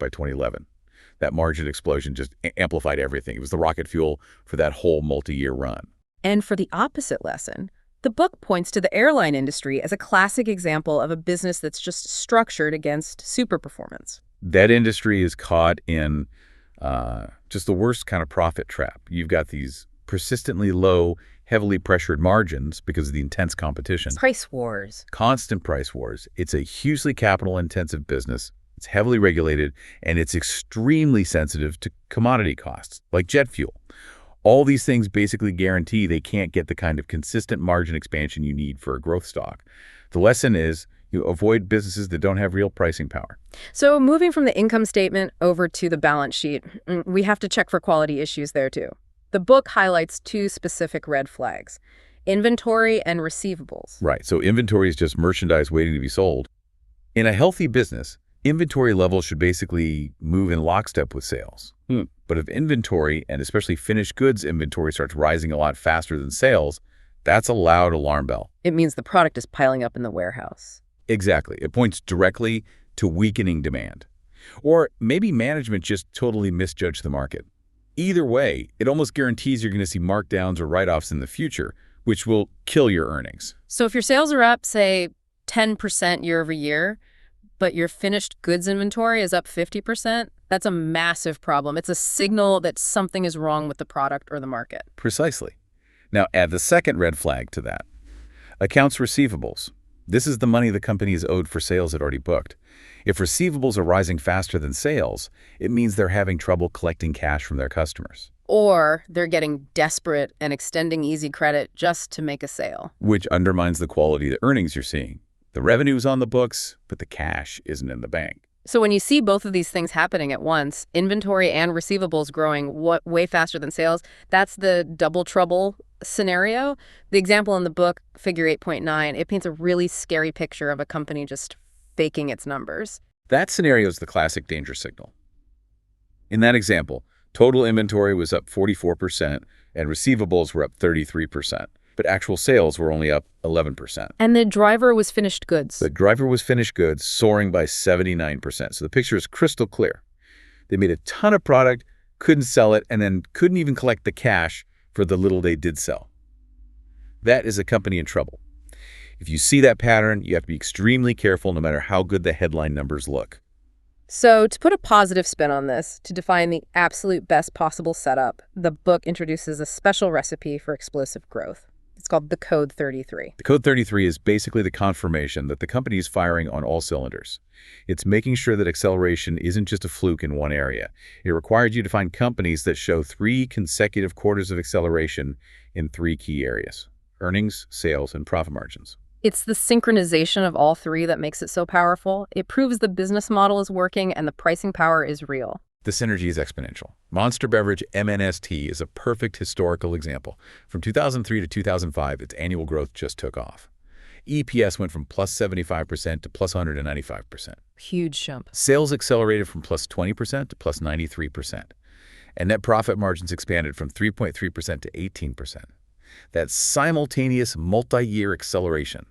by 2011. That margin explosion just amplified everything. It was the rocket fuel for that whole multi-year run. And for the opposite lesson, the book points to the airline industry as a classic example of a business that's just structured against super performance. That industry is caught in just the worst kind of profit trap. You've got these persistently low, heavily pressured margins because of the intense competition. Price wars. Constant price wars. It's a hugely capital-intensive business. It's heavily regulated, and it's extremely sensitive to commodity costs, like jet fuel. All these things basically guarantee they can't get the kind of consistent margin expansion you need for a growth stock. The lesson is you avoid businesses that don't have real pricing power. So moving from the income statement over to the balance sheet, we have to check for quality issues there too. The book highlights two specific red flags: inventory and receivables. Right, so inventory is just merchandise waiting to be sold. In a healthy business, inventory levels should basically move in lockstep with sales. But if inventory, and especially finished goods inventory, starts rising a lot faster than sales, that's a loud alarm bell. It means the product is piling up in the warehouse. Exactly. It points directly to weakening demand. Or maybe management just totally misjudged the market. Either way, it almost guarantees you're going to see markdowns or write-offs in the future, which will kill your earnings. So if your sales are up, say, 10% year over year, but your finished goods inventory is up 50%, that's a massive problem. It's a signal that something is wrong with the product or the market. Precisely. Now add the second red flag to that. Accounts receivables. This is the money the company is owed for sales it already booked. If receivables are rising faster than sales, it means they're having trouble collecting cash from their customers. Or they're getting desperate and extending easy credit just to make a sale. Which undermines the quality of the earnings you're seeing. The revenue's on the books, but the cash isn't in the bank. So when you see both of these things happening at once, inventory and receivables growing way faster than sales, that's the double trouble scenario. The example in the book, figure 8.9, it paints a really scary picture of a company just faking its numbers. That scenario is the classic danger signal. In that example, total inventory was up 44% and receivables were up 33%. But actual sales were only up 11%. And the driver was finished goods. The driver was finished goods, soaring by 79%. So the picture is crystal clear. They made a ton of product, couldn't sell it, and then couldn't even collect the cash for the little they did sell. That is a company in trouble. If you see that pattern, you have to be extremely careful no matter how good the headline numbers look. So to put a positive spin on this, to define the absolute best possible setup, the book introduces a special recipe for explosive growth. It's called the Code 33. The Code 33 is basically the confirmation that the company is firing on all cylinders. It's making sure that acceleration isn't just a fluke in one area. It requires you to find companies that show 3 consecutive quarters of acceleration in 3 key areas: earnings, sales, and profit margins. It's the synchronization of all 3 that makes it so powerful. It proves the business model is working and the pricing power is real. The synergy is exponential. Monster Beverage MNST is a perfect historical example. From 2003 to 2005, its annual growth just took off. EPS went from plus 75% to plus 195%. Huge jump. Sales accelerated from plus 20% to plus 93%. And net profit margins expanded from 3.3% to 18%. That simultaneous multi-year acceleration.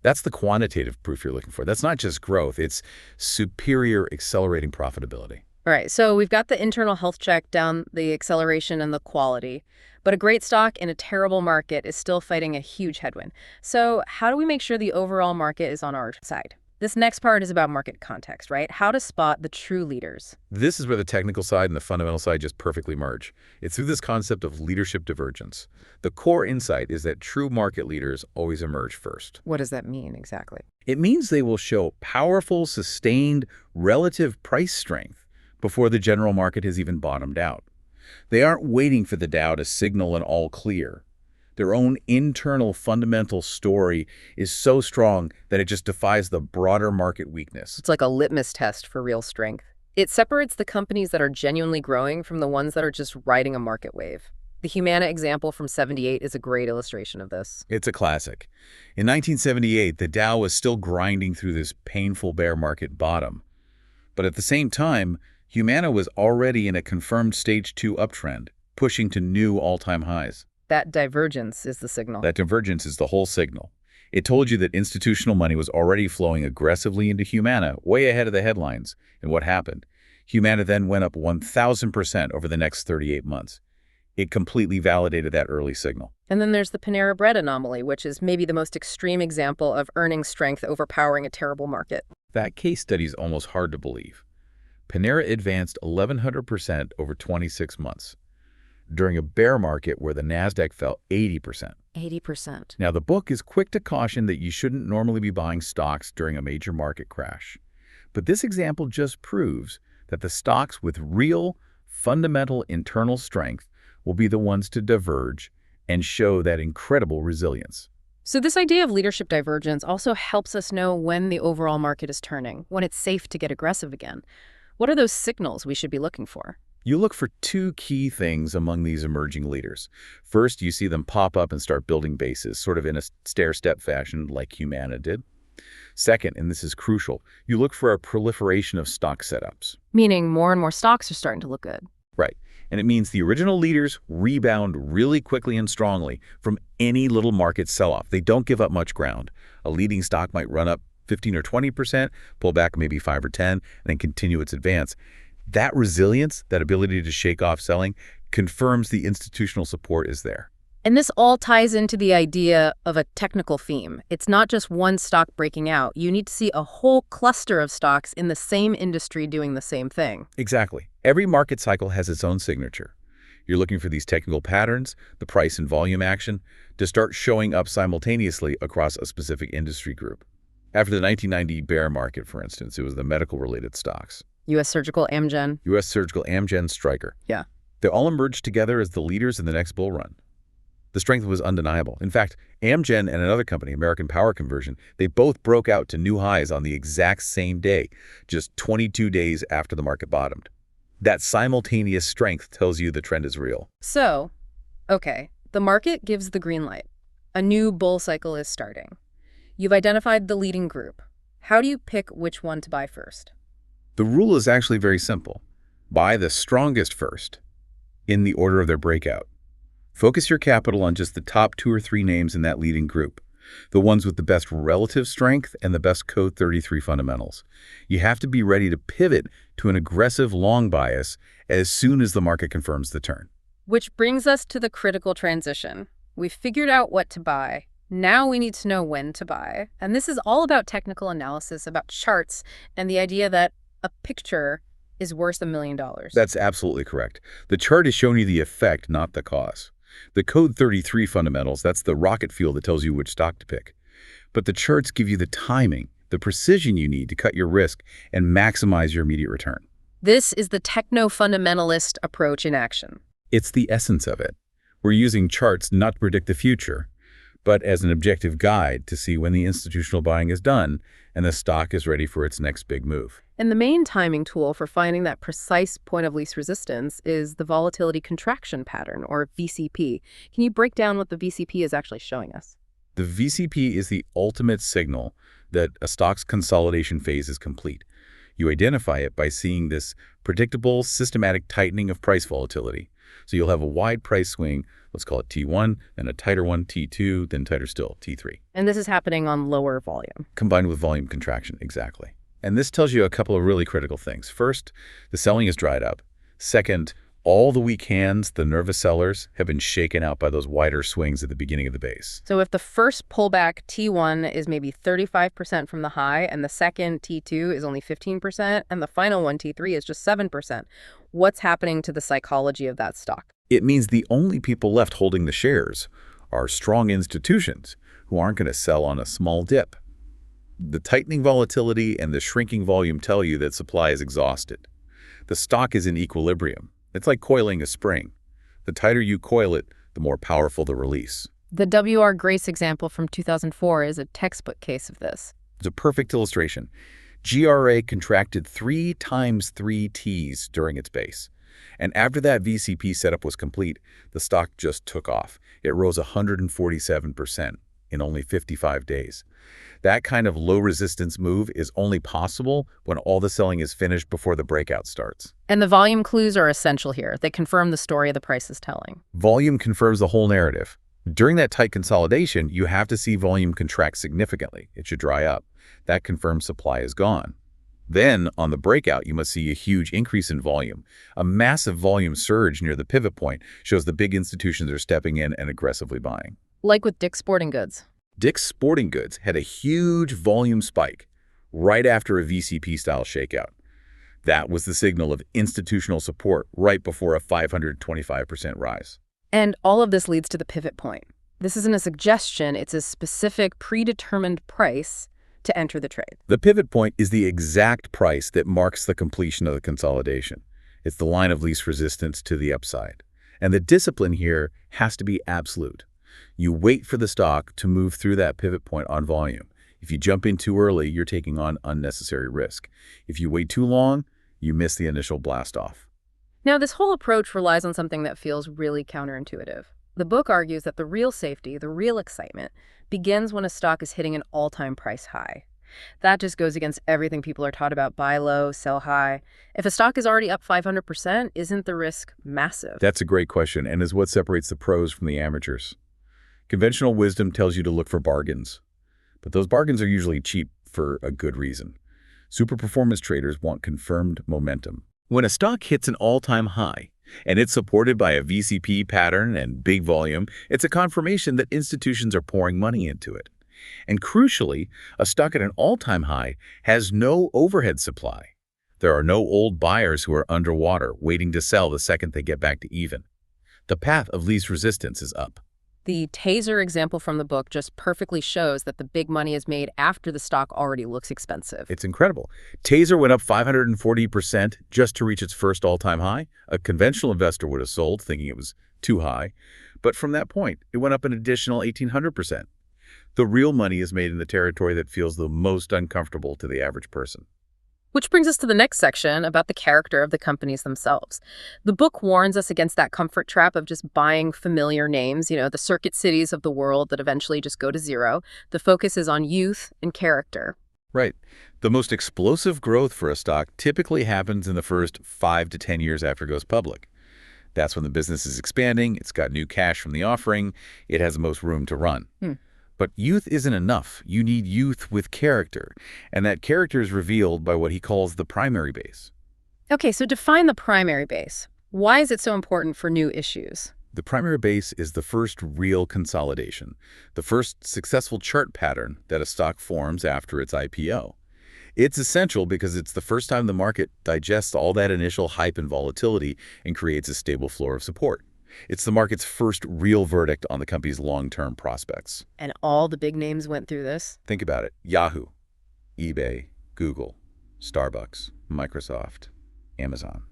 That's the quantitative proof you're looking for. That's not just growth, it's superior accelerating profitability. All right, so we've got the internal health check down, the acceleration and the quality. But a great stock in a terrible market is still fighting a huge headwind. So how do we make sure the overall market is on our side? This next part is about market context, right? How to spot the true leaders. This is where the technical side and the fundamental side just perfectly merge. It's through this concept of leadership divergence. The core insight is that true market leaders always emerge first. What does that mean exactly? It means they will show powerful, sustained, relative price strength before the general market has even bottomed out. They aren't waiting for the Dow to signal an all clear. Their own internal fundamental story is so strong that it just defies the broader market weakness. It's like a litmus test for real strength. It separates the companies that are genuinely growing from the ones that are just riding a market wave. The Humana example from '78 is a great illustration of this. It's a classic. In 1978, the Dow was still grinding through this painful bear market bottom. But at the same time, Humana was already in a confirmed stage 2 uptrend, pushing to new all-time highs. That divergence is the signal. That divergence is the whole signal. It told you that institutional money was already flowing aggressively into Humana, way ahead of the headlines. And what happened? Humana then went up 1,000% over the next 38 months. It completely validated that early signal. And then there's the Panera Bread anomaly, which is maybe the most extreme example of earnings strength overpowering a terrible market. That case study is almost hard to believe. Panera advanced 1,100% over 26 months. During a bear market where the NASDAQ fell 80%. 80%. Now, the book is quick to caution that you shouldn't normally be buying stocks during a major market crash. But this example just proves that the stocks with real, fundamental internal strength will be the ones to diverge and show that incredible resilience. So this idea of leadership divergence also helps us know when the overall market is turning, when it's safe to get aggressive again. What are those signals we should be looking for? You look for 2 key things among these emerging leaders. First, you see them pop up and start building bases, sort of in a stair-step fashion like Humana did. Second, and this is crucial, you look for a proliferation of stock setups. Meaning more and more stocks are starting to look good. Right. And it means the original leaders rebound really quickly and strongly from any little market sell-off. They don't give up much ground. A leading stock might run up 15 or 20%, pull back maybe 5 or 10, and then continue its advance. That resilience, that ability to shake off selling, confirms the institutional support is there. And this all ties into the idea of a technical theme. It's not just one stock breaking out. You need to see a whole cluster of stocks in the same industry doing the same thing. Exactly. Every market cycle has its own signature. You're looking for these technical patterns, the price and volume action, to start showing up simultaneously across a specific industry group. After the 1990 bear market, for instance, it was the medical-related stocks. U.S. Surgical, Amgen. U.S. Surgical, Amgen, Stryker. Yeah. They all emerged together as the leaders in the next bull run. The strength was undeniable. In fact, Amgen and another company, American Power Conversion, they both broke out to new highs on the exact same day, just 22 days after the market bottomed. That simultaneous strength tells you the trend is real. So, okay, the market gives the green light. A new bull cycle is starting. You've identified the leading group. How do you pick which one to buy first? The rule is actually very simple. Buy the strongest first, in the order of their breakout. Focus your capital on just the top 2 or 3 names in that leading group. the ones with the best relative strength and the best Code 33 fundamentals. You have to be ready to pivot to an aggressive long bias as soon as the market confirms the turn. Which brings us to the critical transition. We've figured out what to buy. Now we need to know when to buy. And this is all about technical analysis, about charts, and the idea that a picture is worth $1 million. That's absolutely correct. The chart is showing you the effect, not the cause. The Code 33 fundamentals, that's the rocket fuel that tells you which stock to pick. But the charts give you the timing, the precision you need to cut your risk and maximize your immediate return. This is the techno-fundamentalist approach in action. It's the essence of it. We're using charts not to predict the future, but as an objective guide to see when the institutional buying is done and the stock is ready for its next big move. And the main timing tool for finding that precise point of least resistance is the volatility contraction pattern, or VCP. Can you break down what the VCP is actually showing us? The VCP is the ultimate signal that a stock's consolidation phase is complete. You identify it by seeing this predictable, systematic tightening of price volatility. So you'll have a wide price swing, let's call it T1, then a tighter one, T2, then tighter still, T3. And this is happening on lower volume. Combined with volume contraction, exactly. And this tells you a couple of really critical things. First, the selling is dried up. Second, all the weak hands, the nervous sellers, have been shaken out by those wider swings at the beginning of the base. So if the first pullback T1 is maybe 35% from the high, and the second T2 is only 15%, and the final one T3 is just 7%, what's happening to the psychology of that stock? It means the only people left holding the shares are strong institutions who aren't going to sell on a small dip. The tightening volatility and the shrinking volume tell you that supply is exhausted. The stock is in equilibrium. It's like coiling a spring. The tighter you coil it, the more powerful the release. The W.R. Grace example from 2004 is a textbook case of this. It's a perfect illustration. GRA contracted 3 times 3 Ts during its base. And after that VCP setup was complete, the stock just took off. It rose 147% in only 55 days. That kind of low resistance move is only possible when all the selling is finished before the breakout starts. And the volume clues are essential here. They confirm the story the price is telling. Volume confirms the whole narrative. During that tight consolidation, you have to see volume contract significantly. It should dry up. That confirms supply is gone. Then, on the breakout, you must see a huge increase in volume. A massive volume surge near the pivot point shows the big institutions are stepping in and aggressively buying. Like with Dick's Sporting Goods. Dick's Sporting Goods had a huge volume spike right after a VCP-style shakeout. That was the signal of institutional support right before a 525% rise. And all of this leads to the pivot point. This isn't a suggestion, it's a specific predetermined price to enter the trade. The pivot point is the exact price that marks the completion of the consolidation. It's the line of least resistance to the upside. And the discipline here has to be absolute. You wait for the stock to move through that pivot point on volume. If you jump in too early, you're taking on unnecessary risk. If you wait too long, you miss the initial blast off. Now, this whole approach relies on something that feels really counterintuitive. The book argues that the real safety, the real excitement, begins when a stock is hitting an all-time price high. That just goes against everything people are taught about buy low, sell high. If a stock is already up 500%, isn't the risk massive? That's a great question and is what separates the pros from the amateurs. Conventional wisdom tells you to look for bargains, but those bargains are usually cheap for a good reason. Super performance traders want confirmed momentum. When a stock hits an all-time high, and it's supported by a VCP pattern and big volume, it's a confirmation that institutions are pouring money into it. And crucially, a stock at an all-time high has no overhead supply. There are no old buyers who are underwater waiting to sell the second they get back to even. The path of least resistance is up. The taser example from the book just perfectly shows that the big money is made after the stock already looks expensive. It's incredible. Taser went up 540% just to reach its first all-time high. A conventional investor would have sold, thinking it was too high. But from that point, it went up an additional 1,800%. The real money is made in the territory that feels the most uncomfortable to the average person. Which brings us to the next section about the character of the companies themselves. The book warns us against that comfort trap of just buying familiar names, the Circuit Cities of the world that eventually just go to zero. The focus is on youth and character. Right. The most explosive growth for a stock typically happens in the first 5 to 10 years after it goes public. That's when the business is expanding, it's got new cash from the offering, it has the most room to run. But youth isn't enough. You need youth with character, and that character is revealed by what he calls the primary base. Okay, so define the primary base. Why is it so important for new issues? The primary base is the first real consolidation, the first successful chart pattern that a stock forms after its IPO. It's essential because it's the first time the market digests all that initial hype and volatility and creates a stable floor of support. It's the market's first real verdict on the company's long-term prospects. And all the big names went through this? Think about it. Yahoo, eBay, Google, Starbucks, Microsoft, Amazon.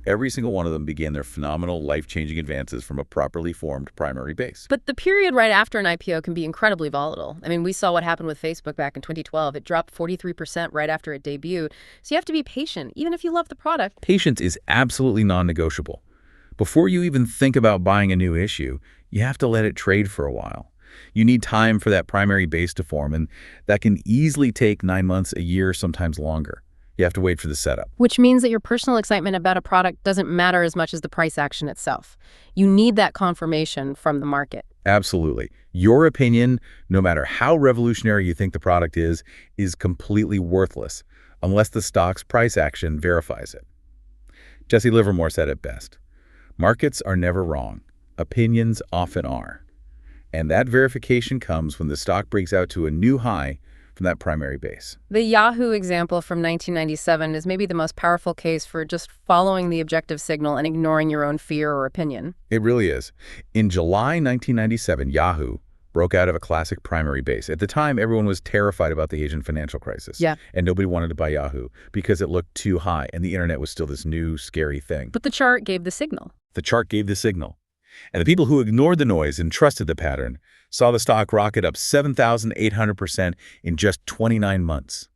Every single one of them began their phenomenal, life-changing advances from a properly formed primary base. But the period right after an IPO can be incredibly volatile. I mean, we saw what happened with Facebook back in 2012. It dropped 43% right after it debuted. So you have to be patient, even if you love the product. Patience is absolutely non-negotiable. Before you even think about buying a new issue, you have to let it trade for a while. You need time for that primary base to form, and that can easily take 9 months, a year, sometimes longer. You have to wait for the setup. Which means that your personal excitement about a product doesn't matter as much as the price action itself. You need that confirmation from the market. Absolutely. Your opinion, no matter how revolutionary you think the product is completely worthless unless the stock's price action verifies it. Jesse Livermore said it best. Markets are never wrong. Opinions often are. And that verification comes when the stock breaks out to a new high from that primary base. The Yahoo example from 1997 is maybe the most powerful case for just following the objective signal and ignoring your own fear or opinion. It really is. In July 1997, Yahoo broke out of a classic primary base. At the time, everyone was terrified about the Asian financial crisis. Yeah. And nobody wanted to buy Yahoo because it looked too high and the internet was still this new, scary thing. But the chart gave the signal. The chart gave the signal. And the people who ignored the noise and trusted the pattern saw the stock rocket up 7,800% in just 29 months.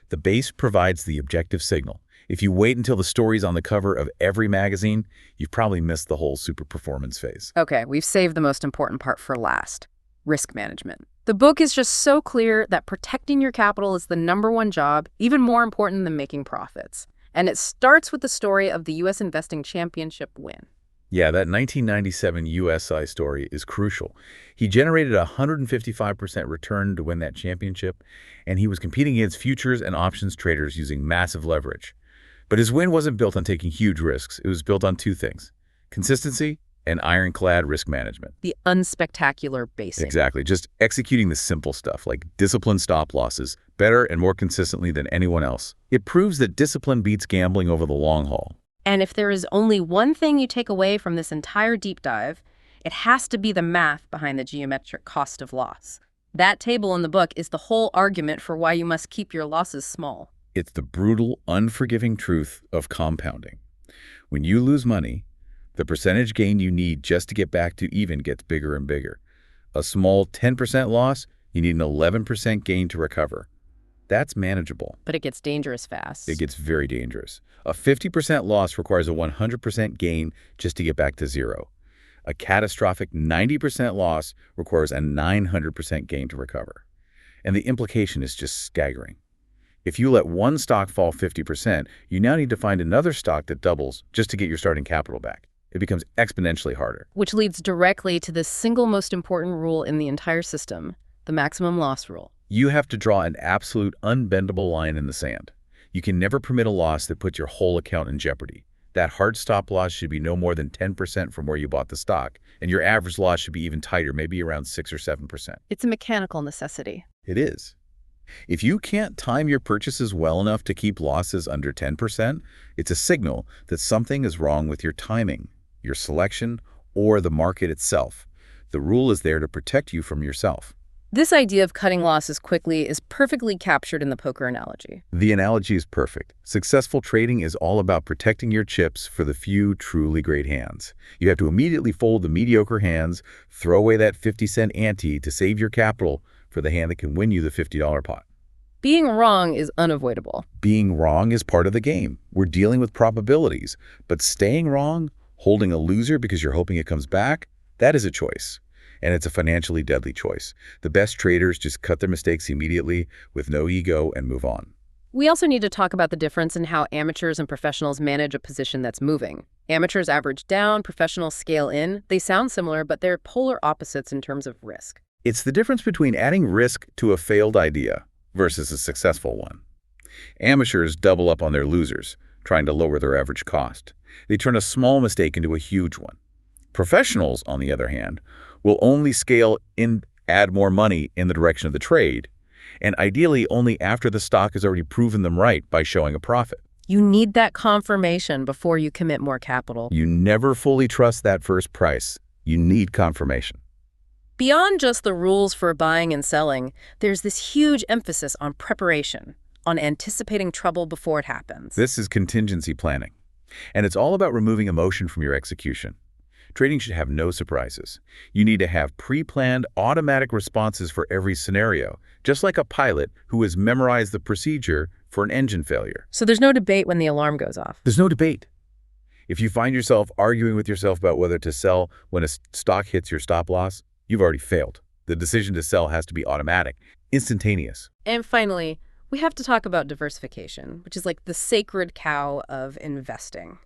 The base provides the objective signal. If you wait until the story's on the cover of every magazine, you've probably missed the whole super performance phase. Okay, we've saved the most important part for last. Risk management. The book is just so clear that protecting your capital is the #1 job, even more important than making profits. And it starts with the story of the U.S. Investing Championship win. Yeah, that 1997 USI story is crucial. He generated a 155% return to win that championship, and he was competing against futures and options traders using massive leverage. But his win wasn't built on taking huge risks. It was built on two things: consistency and ironclad risk management. The unspectacular basic. Exactly. Just executing the simple stuff like disciplined stop losses better and more consistently than anyone else. It proves that discipline beats gambling over the long haul. And if there is only one thing you take away from this entire deep dive, it has to be the math behind the geometric cost of loss. That table in the book is the whole argument for why you must keep your losses small. It's the brutal, unforgiving truth of compounding. When you lose money, the percentage gain you need just to get back to even gets bigger and bigger. A small 10% loss, you need an 11% gain to recover. That's manageable. But it gets dangerous fast. It gets very dangerous. A 50% loss requires a 100% gain just to get back to zero. A catastrophic 90% loss requires a 900% gain to recover. And the implication is just staggering. If you let one stock fall 50%, you now need to find another stock that doubles just to get your starting capital back. It becomes exponentially harder. Which leads directly to the single most important rule in the entire system, the maximum loss rule. You have to draw an absolute unbendable line in the sand. You can never permit a loss that puts your whole account in jeopardy. That hard stop loss should be no more than 10% from where you bought the stock, and your average loss should be even tighter, maybe around 6 or 7%. It's a mechanical necessity. It is. If you can't time your purchases well enough to keep losses under 10%, it's a signal that something is wrong with your timing, your selection, or the market itself. The rule is there to protect you from yourself. This idea of cutting losses quickly is perfectly captured in the poker analogy. The analogy is perfect. Successful trading is all about protecting your chips for the few truly great hands. You have to immediately fold the mediocre hands, throw away that 50-cent ante to save your capital for the hand that can win you the $50 pot. Being wrong is unavoidable. Being wrong is part of the game. We're dealing with probabilities. But staying wrong, holding a loser because you're hoping it comes back, that is a choice. And it's a financially deadly choice. The best traders just cut their mistakes immediately with no ego and move on. We also need to talk about the difference in how amateurs and professionals manage a position that's moving. Amateurs average down, professionals scale in. They sound similar, but they're polar opposites in terms of risk. It's the difference between adding risk to a failed idea versus a successful one. Amateurs double up on their losers, trying to lower their average cost. They turn a small mistake into a huge one. Professionals, on the other hand, will only scale and add more money in the direction of the trade, and ideally only after the stock has already proven them right by showing a profit. You need that confirmation before you commit more capital. You never fully trust that first price. You need confirmation. Beyond just the rules for buying and selling, there's this huge emphasis on preparation, on anticipating trouble before it happens. This is contingency planning, and it's all about removing emotion from your execution. Trading should have no surprises. You need to have pre-planned automatic responses for every scenario, just like a pilot who has memorized the procedure for an engine failure. So there's no debate when the alarm goes off. There's no debate. If you find yourself arguing with yourself about whether to sell when a stock hits your stop loss, you've already failed. The decision to sell has to be automatic, instantaneous. And finally, we have to talk about diversification, which is like the sacred cow of investing.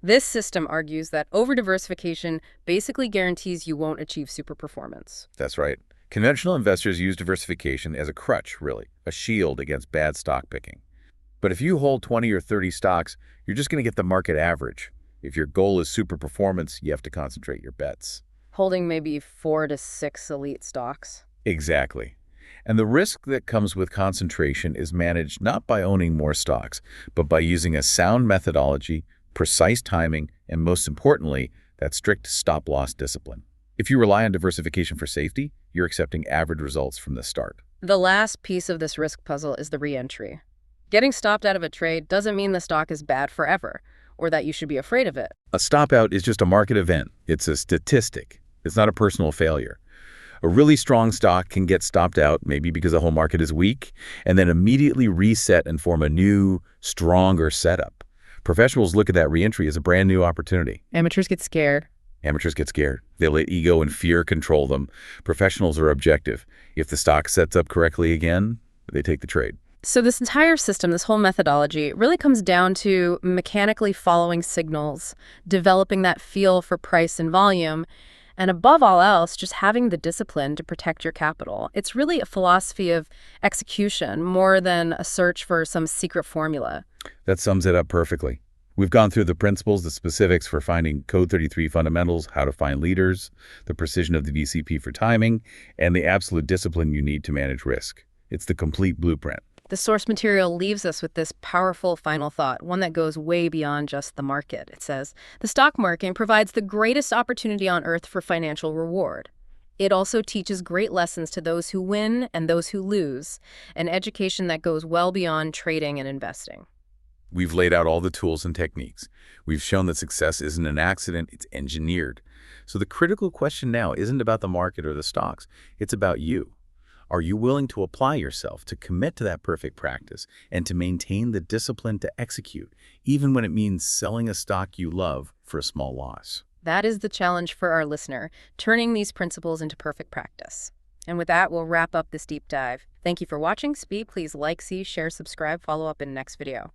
This system argues that over-diversification basically guarantees you won't achieve super performance. That's right. Conventional investors use diversification as a crutch, really, a shield against bad stock picking. But if you hold 20 or 30 stocks, you're just going to get the market average. If your goal is super performance, you have to concentrate your bets. Holding maybe 4 to 6 elite stocks. Exactly. And the risk that comes with concentration is managed not by owning more stocks, but by using a sound methodology, precise timing, and most importantly, that strict stop-loss discipline. If you rely on diversification for safety, you're accepting average results from the start. The last piece of this risk puzzle is the re-entry. Getting stopped out of a trade doesn't mean the stock is bad forever, or that you should be afraid of it. A stop-out is just a market event. It's a statistic. It's not a personal failure. A really strong stock can get stopped out, maybe because the whole market is weak, and then immediately reset and form a new, stronger setup. Professionals look at that reentry as a brand new opportunity. Amateurs get scared. Amateurs get scared. They let ego and fear control them. Professionals are objective. If the stock sets up correctly again, they take the trade. So this entire system, this whole methodology, really comes down to mechanically following signals, developing that feel for price and volume, and above all else, just having the discipline to protect your capital. It's really a philosophy of execution more than a search for some secret formula. That sums it up perfectly. We've gone through the principles, the specifics for finding Code 33 fundamentals, how to find leaders, the precision of the VCP for timing, and the absolute discipline you need to manage risk. It's the complete blueprint. The source material leaves us with this powerful final thought, one that goes way beyond just the market. It says, the stock market provides the greatest opportunity on earth for financial reward. It also teaches great lessons to those who win and those who lose, an education that goes well beyond trading and investing. We've laid out all the tools and techniques. We've shown that success isn't an accident, it's engineered. So the critical question now isn't about the market or the stocks, it's about you. Are you willing to apply yourself, to commit to that perfect practice, and to maintain the discipline to execute, even when it means selling a stock you love for a small loss? That is the challenge for our listener, turning these principles into perfect practice. And with that, we'll wrap up this deep dive. Thank you for watching. Please like, see, share, subscribe, follow up in the next video.